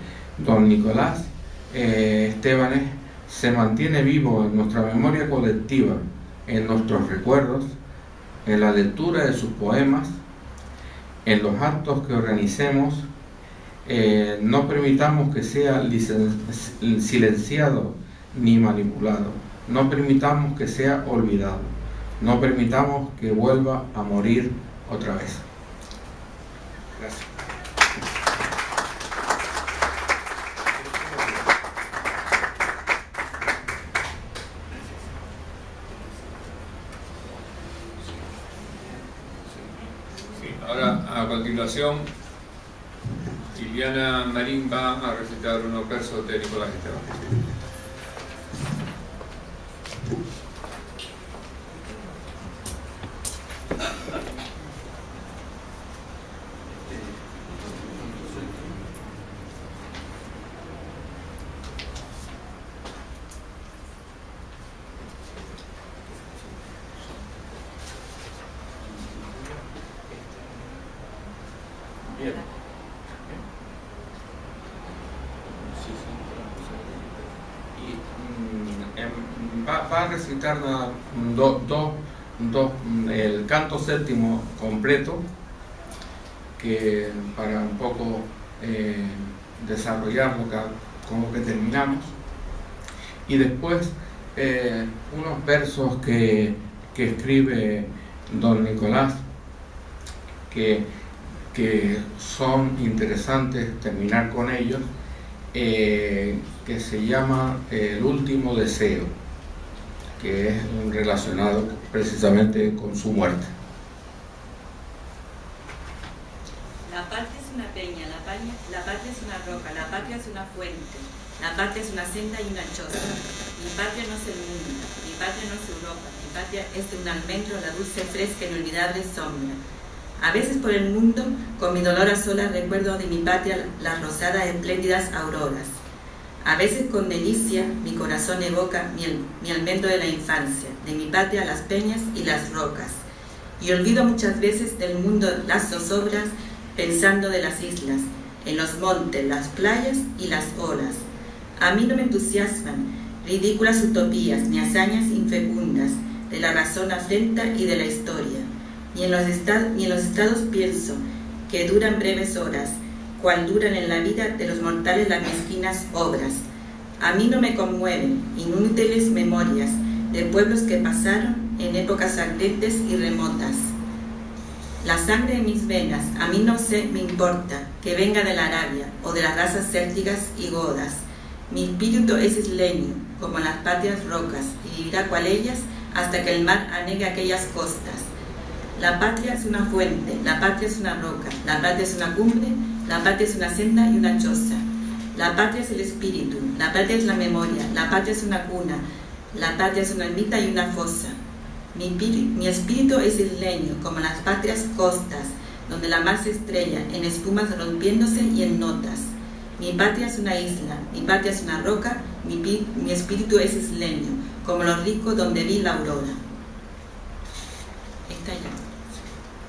don Nicolás Estébanez se mantiene vivo en nuestra memoria colectiva, en nuestros recuerdos, en la lectura de sus poemas, en los actos que organicemos. No permitamos que sea silenciado ni manipulado, no permitamos que sea olvidado, no permitamos que vuelva a morir otra vez. Gracias. Ahora, a continuación, Liliana Marín va a recitar unos versos de Nicolás Estébanez. a recitar el canto séptimo completo, que para un poco desarrollarlo con lo que terminamos, y después unos versos que escribe don Nicolás, que son interesantes terminar con ellos, que se llama El último deseo, que es relacionado precisamente con su muerte. La patria es una peña, la patria es una roca, la patria es una fuente, la patria es una senda y una choza. Mi patria no es el mundo, mi patria no es Europa, mi patria es de un almendro la dulce, fresca, inolvidable sombra. A veces por el mundo, con mi dolor a solas, recuerdo de mi patria las rosadas espléndidas auroras. A veces con delicia mi corazón evoca mi almendro de la infancia, de mi patria las peñas y las rocas. Y olvido muchas veces del mundo las zozobras, pensando de las islas, en los montes, las playas y las olas. A mí no me entusiasman ridículas utopías ni hazañas infecundas de la razón afrenta y de la historia. Ni en los estados pienso que duran breves horas, cual duran en la vida de los mortales las mezquinas obras. A mí no me conmueven inútiles memorias de pueblos que pasaron en épocas ardientes y remotas. La sangre de mis venas a mí no me importa que venga de la Arabia o de las razas célticas y godas. Mi espíritu es isleño, como las patrias rocas, y vivirá cual ellas hasta que el mar anegue aquellas costas. La patria es una fuente, la patria es una roca, la patria es una cumbre, la patria es una senda y una choza. La patria es el espíritu, la patria es la memoria, la patria es una cuna, la patria es una ermita y una fosa. Mi espíritu es isleño, como las patrias costas, donde la mar se estrella en espumas rompiéndose y en notas. Mi patria es una isla, mi patria es una roca, mi espíritu es isleño, como lo rico donde vi la aurora. Está ya.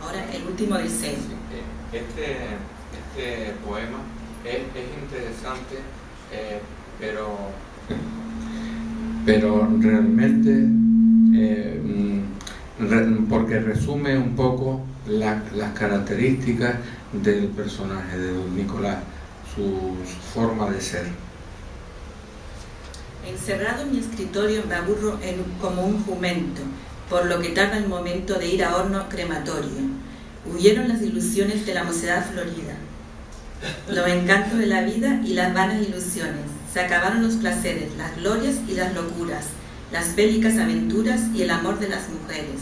Ahora el último deseo. Este poema es interesante, pero realmente porque resume un poco las características del personaje de don Nicolás, su forma de ser. Encerrado en mi escritorio me aburro como un jumento, por lo que tarda el momento de ir a horno crematorio. Huyeron las ilusiones de la mocedad florida, los encantos de la vida y las vanas ilusiones. Se acabaron los placeres, las glorias y las locuras, las bélicas aventuras y el amor de las mujeres.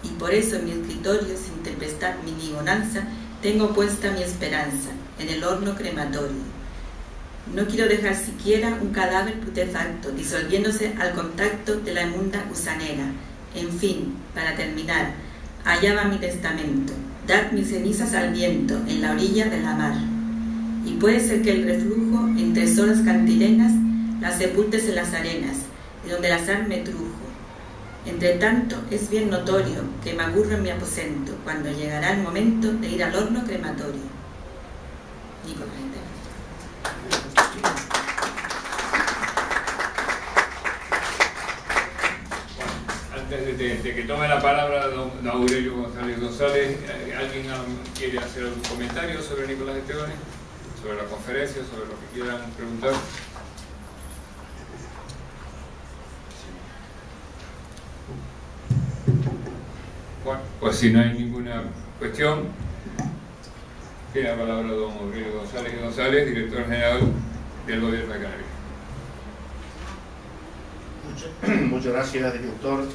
Y por eso en mi escritorio, sin tempestad ni bonanza, tengo puesta mi esperanza en el horno crematorio. No quiero dejar siquiera un cadáver putrefacto, disolviéndose al contacto de la inmunda gusanera. En fin, para terminar, allá va mi testamento: dad mis cenizas al viento en la orilla de la mar. Y puede ser que el reflujo entre olas cantilenas las sepultes en las arenas, de donde el azar me trujo. Entre tanto, es bien notorio que me aburro en mi aposento, cuando llegará el momento de ir al horno crematorio. Nicolás. Antes de que tome la palabra don Aurelio González González, ¿alguien quiere hacer algún comentario sobre Nicolás Estebanes? ¿Sobre la conferencia? ¿Sobre lo que quieran preguntar? Bueno, pues si no hay ninguna cuestión, tiene la palabra don Aurelio González González, director general del Gobierno de Canarias. Muchas gracias, director.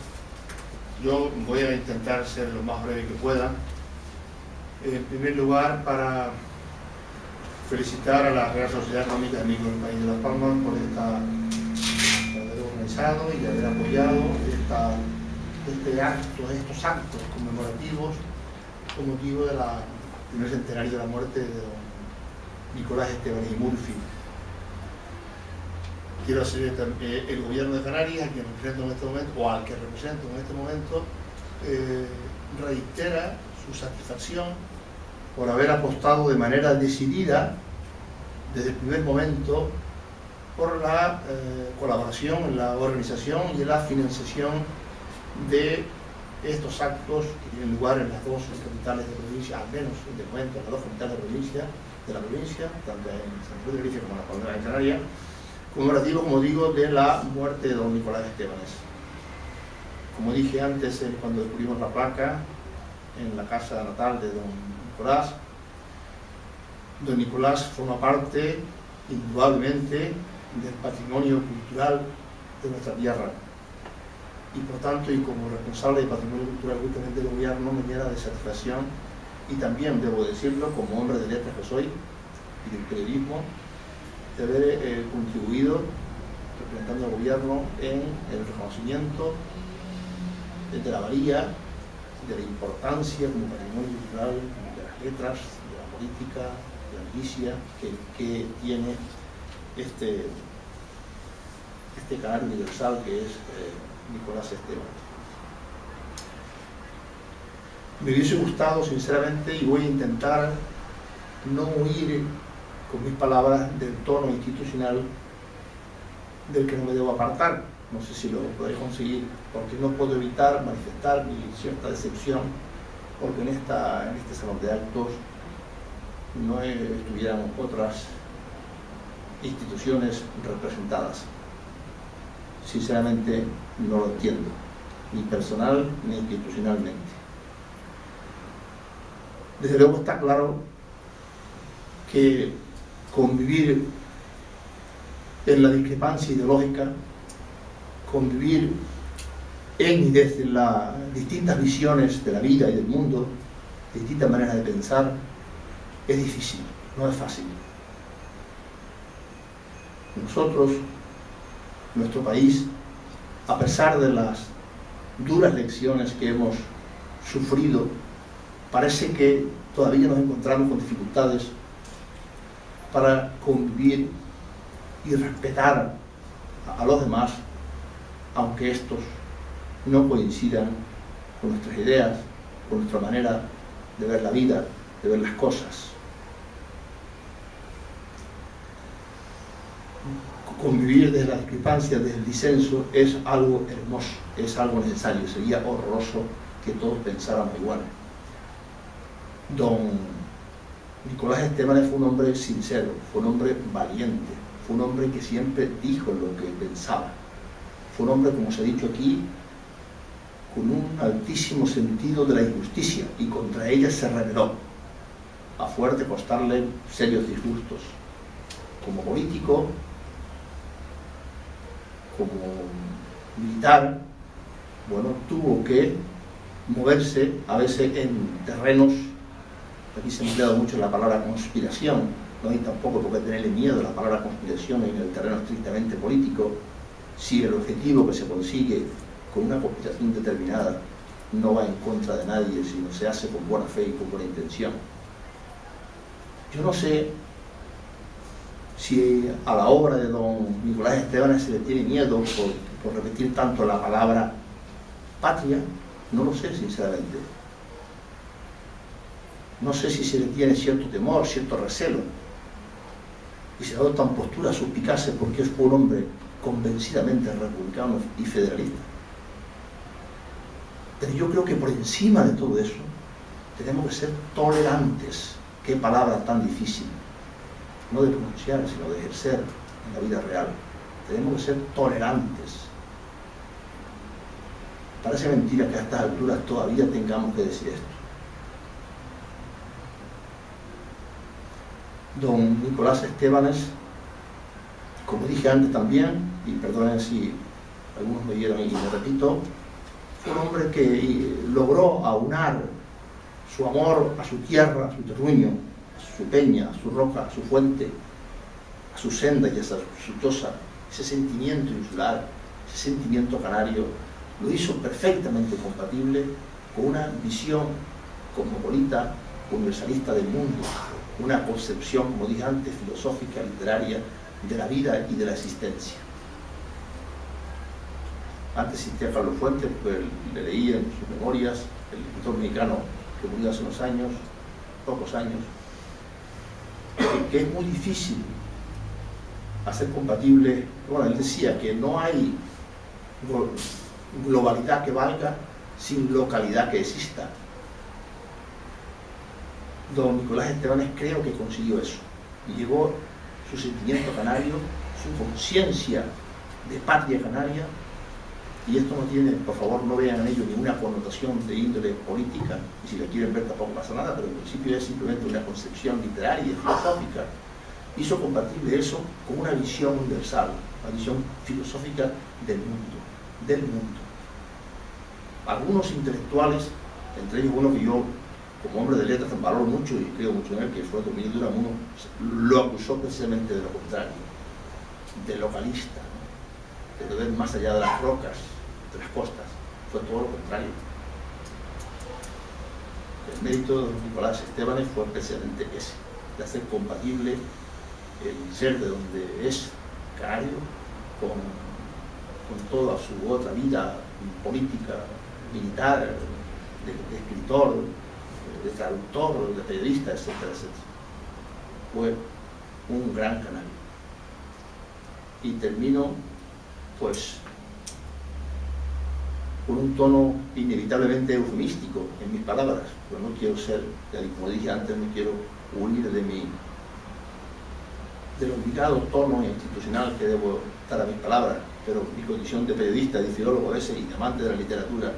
Yo voy a intentar ser lo más breve que pueda. En primer lugar, para felicitar a la Real Sociedad Económica de Amigos del País de Las Palmas por haber organizado y haber apoyado estos actos conmemorativos con motivo del primer centenario de la muerte de don Nicolás Estebanes y Murphy. Quiero hacer el Gobierno de Canarias, a quien represento en este momento, o al que represento en este momento, reitera su satisfacción por haber apostado de manera decidida desde el primer momento por la colaboración en la organización y en la financiación de estos actos que tienen lugar en las dos capitales de provincia, al menos de momento en las dos capitales de la provincia, tanto en San Luis de Tenerife como en la Palmera de Canarias, conmemorativo, como digo, de la muerte de don Nicolás Estebanes. Como dije antes, cuando descubrimos la placa en la casa natal de don Nicolás forma parte, indudablemente, del patrimonio cultural de nuestra tierra. Y por tanto, y como responsable de patrimonio cultural justamente del gobierno, me llena de satisfacción, y también debo decirlo, como hombre de letras que soy y del periodismo, de haber contribuido, representando al gobierno, en el reconocimiento de la valía, de la importancia como patrimonio cultural de las letras, de la política, de la milicia que tiene este canal universal que es Nicolás Estebanes. Me hubiese gustado, sinceramente, y voy a intentar no huir con mis palabras del tono institucional del que no me debo apartar. No sé si lo podré conseguir, porque no puedo evitar manifestar mi cierta decepción, porque en este salón de actos no estuvieran otras instituciones representadas. Sinceramente no lo entiendo, ni personal ni institucionalmente. Desde luego está claro que convivir en la discrepancia ideológica, convivir en y desde las distintas visiones de la vida y del mundo, distintas maneras de pensar, es difícil, no es fácil. Nosotros, nuestro país, a pesar de las duras lecciones que hemos sufrido, parece que todavía nos encontramos con dificultades para convivir y respetar a los demás, aunque estos no coincidan con nuestras ideas, con nuestra manera de ver la vida, de ver las cosas. Convivir desde la discrepancia, desde el disenso, es algo hermoso, es algo necesario. Sería horroroso que todos pensáramos igual. Don Nicolás Estebanes fue un hombre sincero, fue un hombre valiente, fue un hombre que siempre dijo lo que pensaba. Fue un hombre, como se ha dicho aquí, con un altísimo sentido de la injusticia, y contra ella se rebeló, a fuerte costarle serios disgustos. Como político, como militar, bueno, tuvo que moverse a veces en terrenos, aquí se ha empleado mucho la palabra conspiración, no hay tampoco por qué tenerle miedo a la palabra conspiración en el terreno estrictamente político, si el objetivo que se consigue con una conspiración determinada no va en contra de nadie, sino se hace con buena fe y con buena intención. Yo no sé si a la obra de don Nicolás Estebanes se le tiene miedo por repetir tanto la palabra patria, no lo sé sinceramente. No sé si se le tiene cierto temor, cierto recelo, y se adoptan posturas suspicaces porque fue un hombre convencidamente republicano y federalista. Pero yo creo que por encima de todo eso tenemos que ser tolerantes. Qué palabra tan difícil, no de pronunciar, sino de ejercer en la vida real. Tenemos que ser tolerantes. Parece mentira que a estas alturas todavía tengamos que decir esto. Don Nicolás Estebanes, como dije antes también, y perdonen si algunos me oyeron y me repito, fue un hombre que logró aunar su amor a su tierra, a su terruño, a su peña, a su roca, a su fuente, a su senda y a su choza, ese sentimiento insular, ese sentimiento canario, lo hizo perfectamente compatible con una visión cosmopolita, universalista del mundo, una concepción, como dije antes, filosófica, literaria, de la vida y de la existencia. Antes existía Carlos Fuentes, pues le leía en sus memorias, el escritor mexicano que murió hace unos años, pocos años, que es muy difícil hacer compatible, bueno, él decía que no hay globalidad que valga sin localidad que exista. Don Nicolás Estebanes creo que consiguió eso. Llevó su sentimiento canario, su conciencia de patria canaria, y esto no tiene, por favor, no vean en ello ninguna connotación de índole política, y si la quieren ver tampoco pasa nada, pero en principio es simplemente una concepción literaria y filosófica. Hizo compatible eso con una visión universal, una visión filosófica del mundo. Algunos intelectuales, entre ellos uno que yo, como hombre de letras, valoro mucho y creo mucho en él, que fue Domingo de Unamuno, lo acusó precisamente de lo contrario, de localista, ¿no? De ver más allá de las rocas, de las costas. Fue todo lo contrario. El mérito de Nicolás Estebanes fue precisamente ese, de hacer compatible el ser de donde es canario con toda su otra vida política, militar, de escritor, de traductor, de periodista, etcétera, etcétera. Fue un gran canario. Y termino, pues, con un tono inevitablemente eufemístico en mis palabras, pero no quiero ser, como dije antes, no quiero huir del obligado tono institucional que debo dar a mis palabras, pero mi condición de periodista, de filólogo a veces, y de amante de la literatura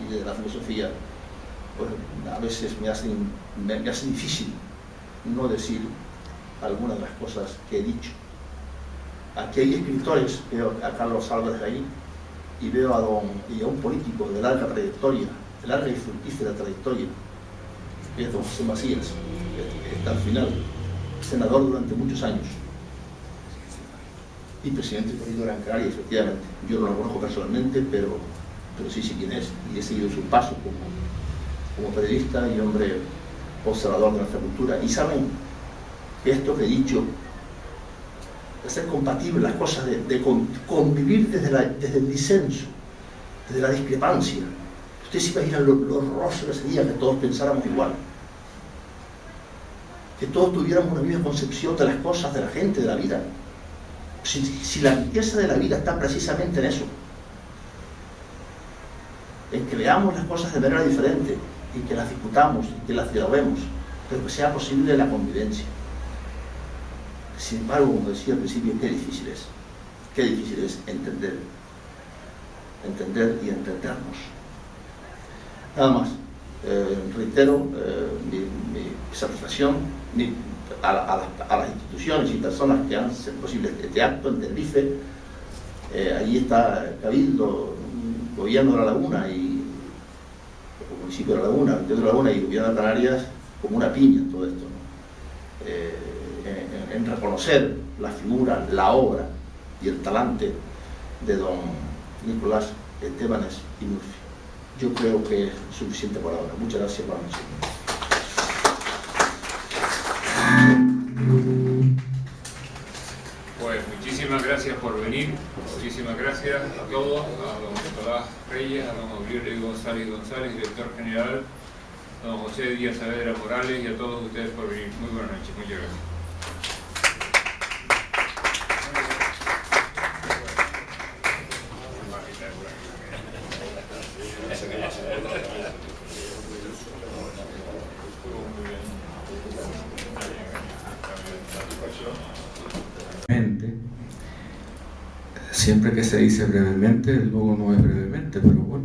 y de la filosofía, pues a veces me hace difícil no decir algunas de las cosas que he dicho. Aquí hay escritores, veo a Carlos Álvarez ahí, y veo a un político de larga trayectoria, de larga y fructífera trayectoria, que es don José Macías, que está al final, senador durante muchos años, y presidente del Partido de Gran Canaria, efectivamente. Yo no lo conozco personalmente, pero sí sé quién es, y he seguido su paso como periodista y hombre observador de nuestra cultura. Y saben que esto que he dicho, de ser compatible las cosas, de convivir desde el disenso, desde la discrepancia. Ustedes se imaginan lo horroroso que sería que todos pensáramos igual, que todos tuviéramos una misma concepción de las cosas, de la gente, de la vida. Si la riqueza de la vida está precisamente en eso, en que veamos las cosas de manera diferente y que las discutamos y que las dialoguemos, pero que sea posible la convivencia. Sin embargo, como decía al principio, qué difícil es entender y entendernos. Nada más, reitero mi satisfacción a las instituciones y personas que han hecho posible este acto en Tenerife. Allí está Cabildo, Gobierno de la Laguna y el municipio de la Laguna, el de la Laguna y el Gobierno de Canarias, como una piña en todo esto, ¿no? En reconocer la figura, la obra y el talante de don Nicolás Estebanes y Murphy. Yo creo que es suficiente por ahora. Muchas gracias por la noche. Pues muchísimas gracias por venir, muchísimas gracias a todos, a don Nicolás Reyes, a don Aurelio González, director general, a don José Díaz Saavedra Morales y a todos ustedes por venir. Muy buenas noches, muchas gracias. Siempre que se dice brevemente, luego no es brevemente, pero bueno.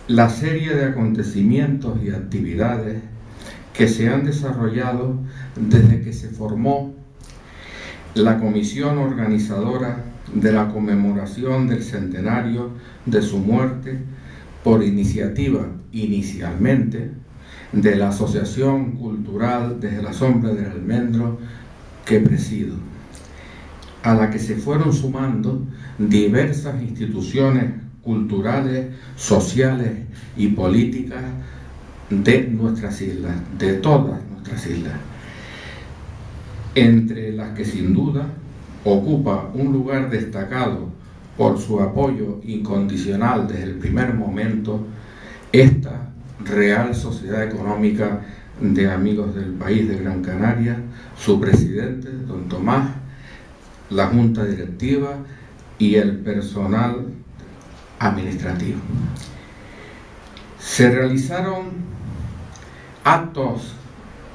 La serie de acontecimientos y actividades que se han desarrollado desde que se formó la comisión organizadora de la conmemoración del centenario de su muerte por iniciativa inicialmente de la Asociación Cultural Desde la Sombra del Almendro que presido, a la que se fueron sumando diversas instituciones culturales, sociales y políticas de nuestras islas, de todas nuestras islas, entre las que sin duda ocupa un lugar destacado por su apoyo incondicional desde el primer momento esta Real Sociedad Económica de Amigos del País de Gran Canaria, su presidente, don Tomás, la junta directiva y el personal administrativo. Se realizaron actos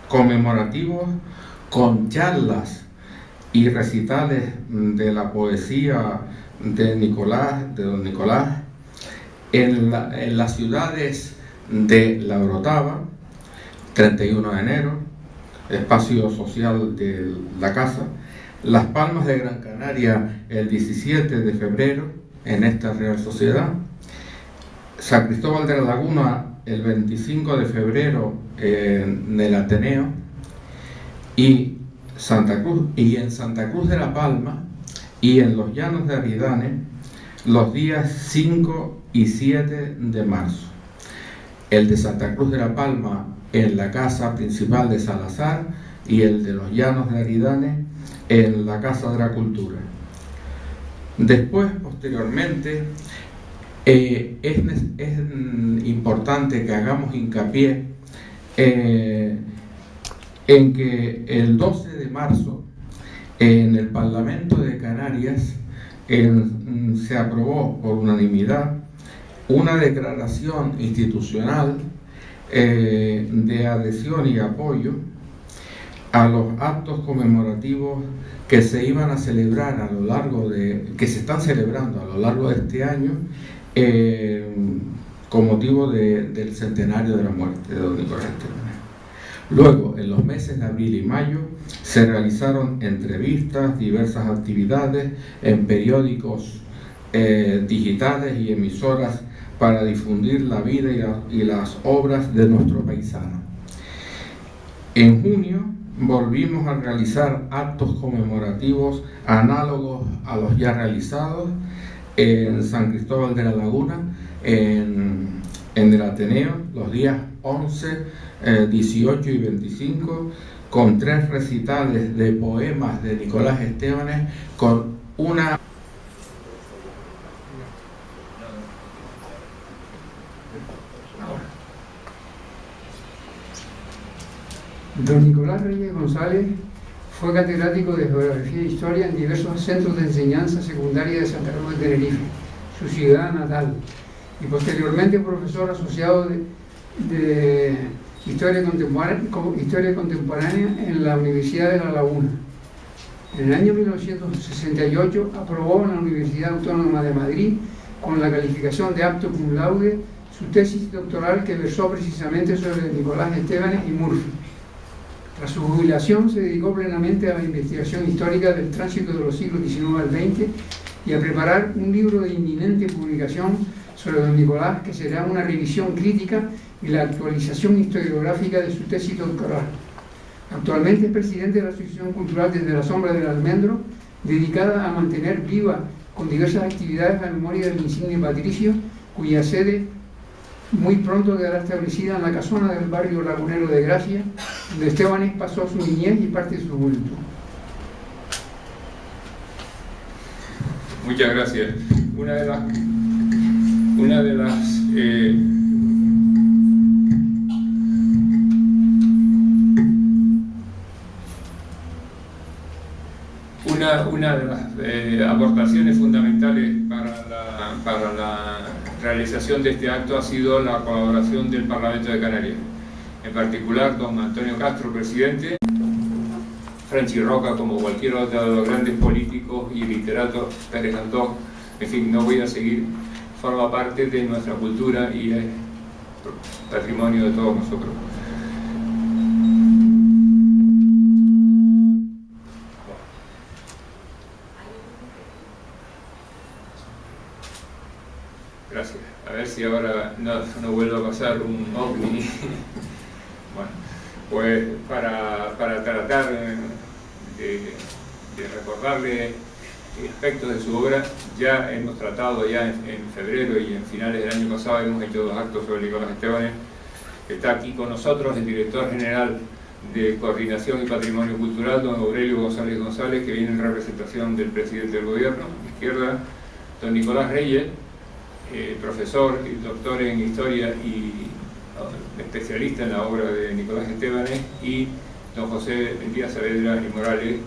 conmemorativos con charlas y recitales de la poesía de don Nicolás, en las ciudades de La Orotava, 31 de enero, espacio social de la casa, Las Palmas de Gran Canaria, el 17 de febrero, en esta Real Sociedad, San Cristóbal de la Laguna, el 25 de febrero, en el Ateneo, y en Santa Cruz de la Palma y en los Llanos de Aridane, los días 5 y 7 de marzo. El de Santa Cruz de la Palma en la casa principal de Salazar y el de los Llanos de Aridane en la Casa de la Cultura. Después, posteriormente, es importante que hagamos hincapié en que el 12 de marzo en el Parlamento de Canarias se aprobó por unanimidad una declaración institucional de adhesión y apoyo a los actos conmemorativos que se iban a celebrar que se están celebrando a lo largo de este año con motivo del centenario de la muerte de don Nicolás Esteban. Luego, en los meses de abril y mayo, se realizaron entrevistas, diversas actividades en periódicos digitales y emisoras para difundir la vida y las obras de nuestro paisano. En junio volvimos a realizar actos conmemorativos análogos a los ya realizados en San Cristóbal de la Laguna, en el Ateneo, los días 11, 18 y 25, con 3 recitales de poemas de Nicolás Esteban, con una... Don Nicolás Reyes González fue catedrático de Geografía e Historia en diversos centros de enseñanza secundaria de Santa Cruz de Tenerife, su ciudad natal, y posteriormente profesor asociado de Historia Contemporánea en la Universidad de La Laguna. En el año 1968 aprobó en la Universidad Autónoma de Madrid, con la calificación de apto cum laude, su tesis doctoral que versó precisamente sobre Nicolás Esteban y Murphy. Tras su jubilación se dedicó plenamente a la investigación histórica del tránsito de los siglos XIX al XX y a preparar un libro de inminente publicación sobre don Nicolás, que será una revisión crítica y la actualización historiográfica de su tesis doctoral. Actualmente es presidente de la Asociación Cultural Desde la Sombra del Almendro, dedicada a mantener viva con diversas actividades la memoria del insigne patricio, cuya sede muy pronto quedará establecida en la casona del barrio lagunero de Gracia, donde Esteban pasó su niñez y parte de su juventud. Muchas gracias. Una de las aportaciones fundamentales para la realización de este acto ha sido la colaboración del Parlamento de Canarias, en particular don Antonio Castro, presidente, Franchi Roca, como cualquier otro de los grandes políticos y literatos, Pérez Antón, en fin, no voy a seguir, forma parte de nuestra cultura y es patrimonio de todos nosotros. Gracias. A ver si ahora no vuelve a pasar un ovni. Bueno, pues para tratar de recordarle aspectos de su obra, ya hemos tratado ya en febrero y en finales del año pasado hemos hecho 2 actos sobre Nicolás Esteban. Está aquí con nosotros el director general de Coordinación y Patrimonio Cultural, don Aurelio González González, que viene en representación del presidente del gobierno. A la izquierda, don Nicolás Reyes, profesor y doctor en Historia y especialista en la obra de Nicolás Estebanes, y don José Díaz Saavedra y Morales,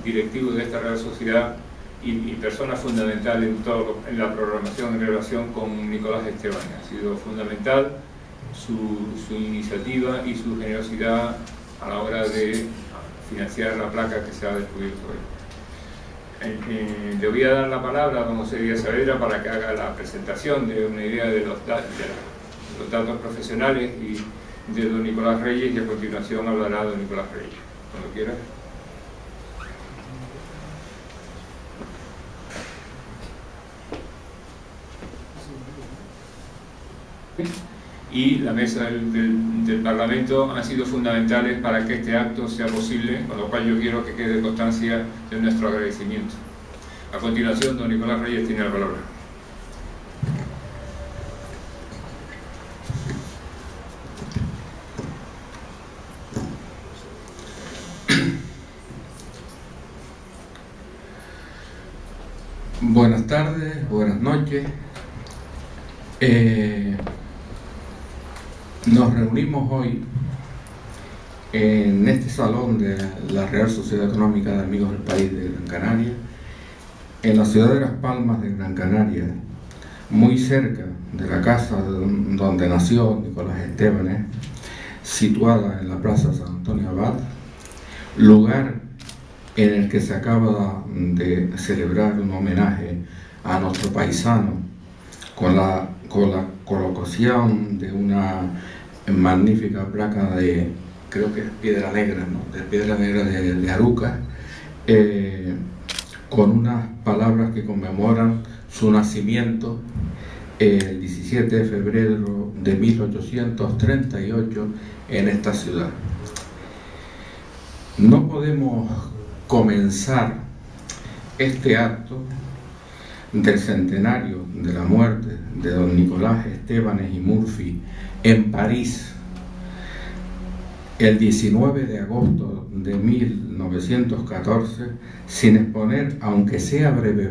directivo de esta Real Sociedad y persona fundamental en la programación en relación con Nicolás Estebanes. Ha sido fundamental su iniciativa y su generosidad a la hora de financiar la placa que se ha descubierto hoy. Le voy a dar la palabra a don José Díaz Saavedra para que haga la presentación de una idea de los datos profesionales y de don Nicolás Reyes, y a continuación hablará don Nicolás Reyes. Cuando quiera. Y la mesa del Parlamento han sido fundamentales para que este acto sea posible, con lo cual yo quiero que quede constancia de nuestro agradecimiento. A continuación, don Nicolás Reyes tiene la palabra. Buenas tardes, buenas noches. Nos reunimos hoy en este salón de la Real Sociedad Económica de Amigos del País de Gran Canaria, en la ciudad de Las Palmas de Gran Canaria, muy cerca de la casa donde nació Nicolás Estebanes, situada en la Plaza San Antonio Abad, lugar en el que se acaba de celebrar un homenaje a nuestro paisano con la colocación de una magnífica placa de, creo que es piedra negra, ¿no? De piedra negra de Aruca, con unas palabras que conmemoran su nacimiento el 17 de febrero de 1838 en esta ciudad. No podemos comenzar este acto del centenario de la muerte de don Nicolás Estebanes y Murphy en París el 19 de agosto de 1914 sin exponer, aunque sea brevemente,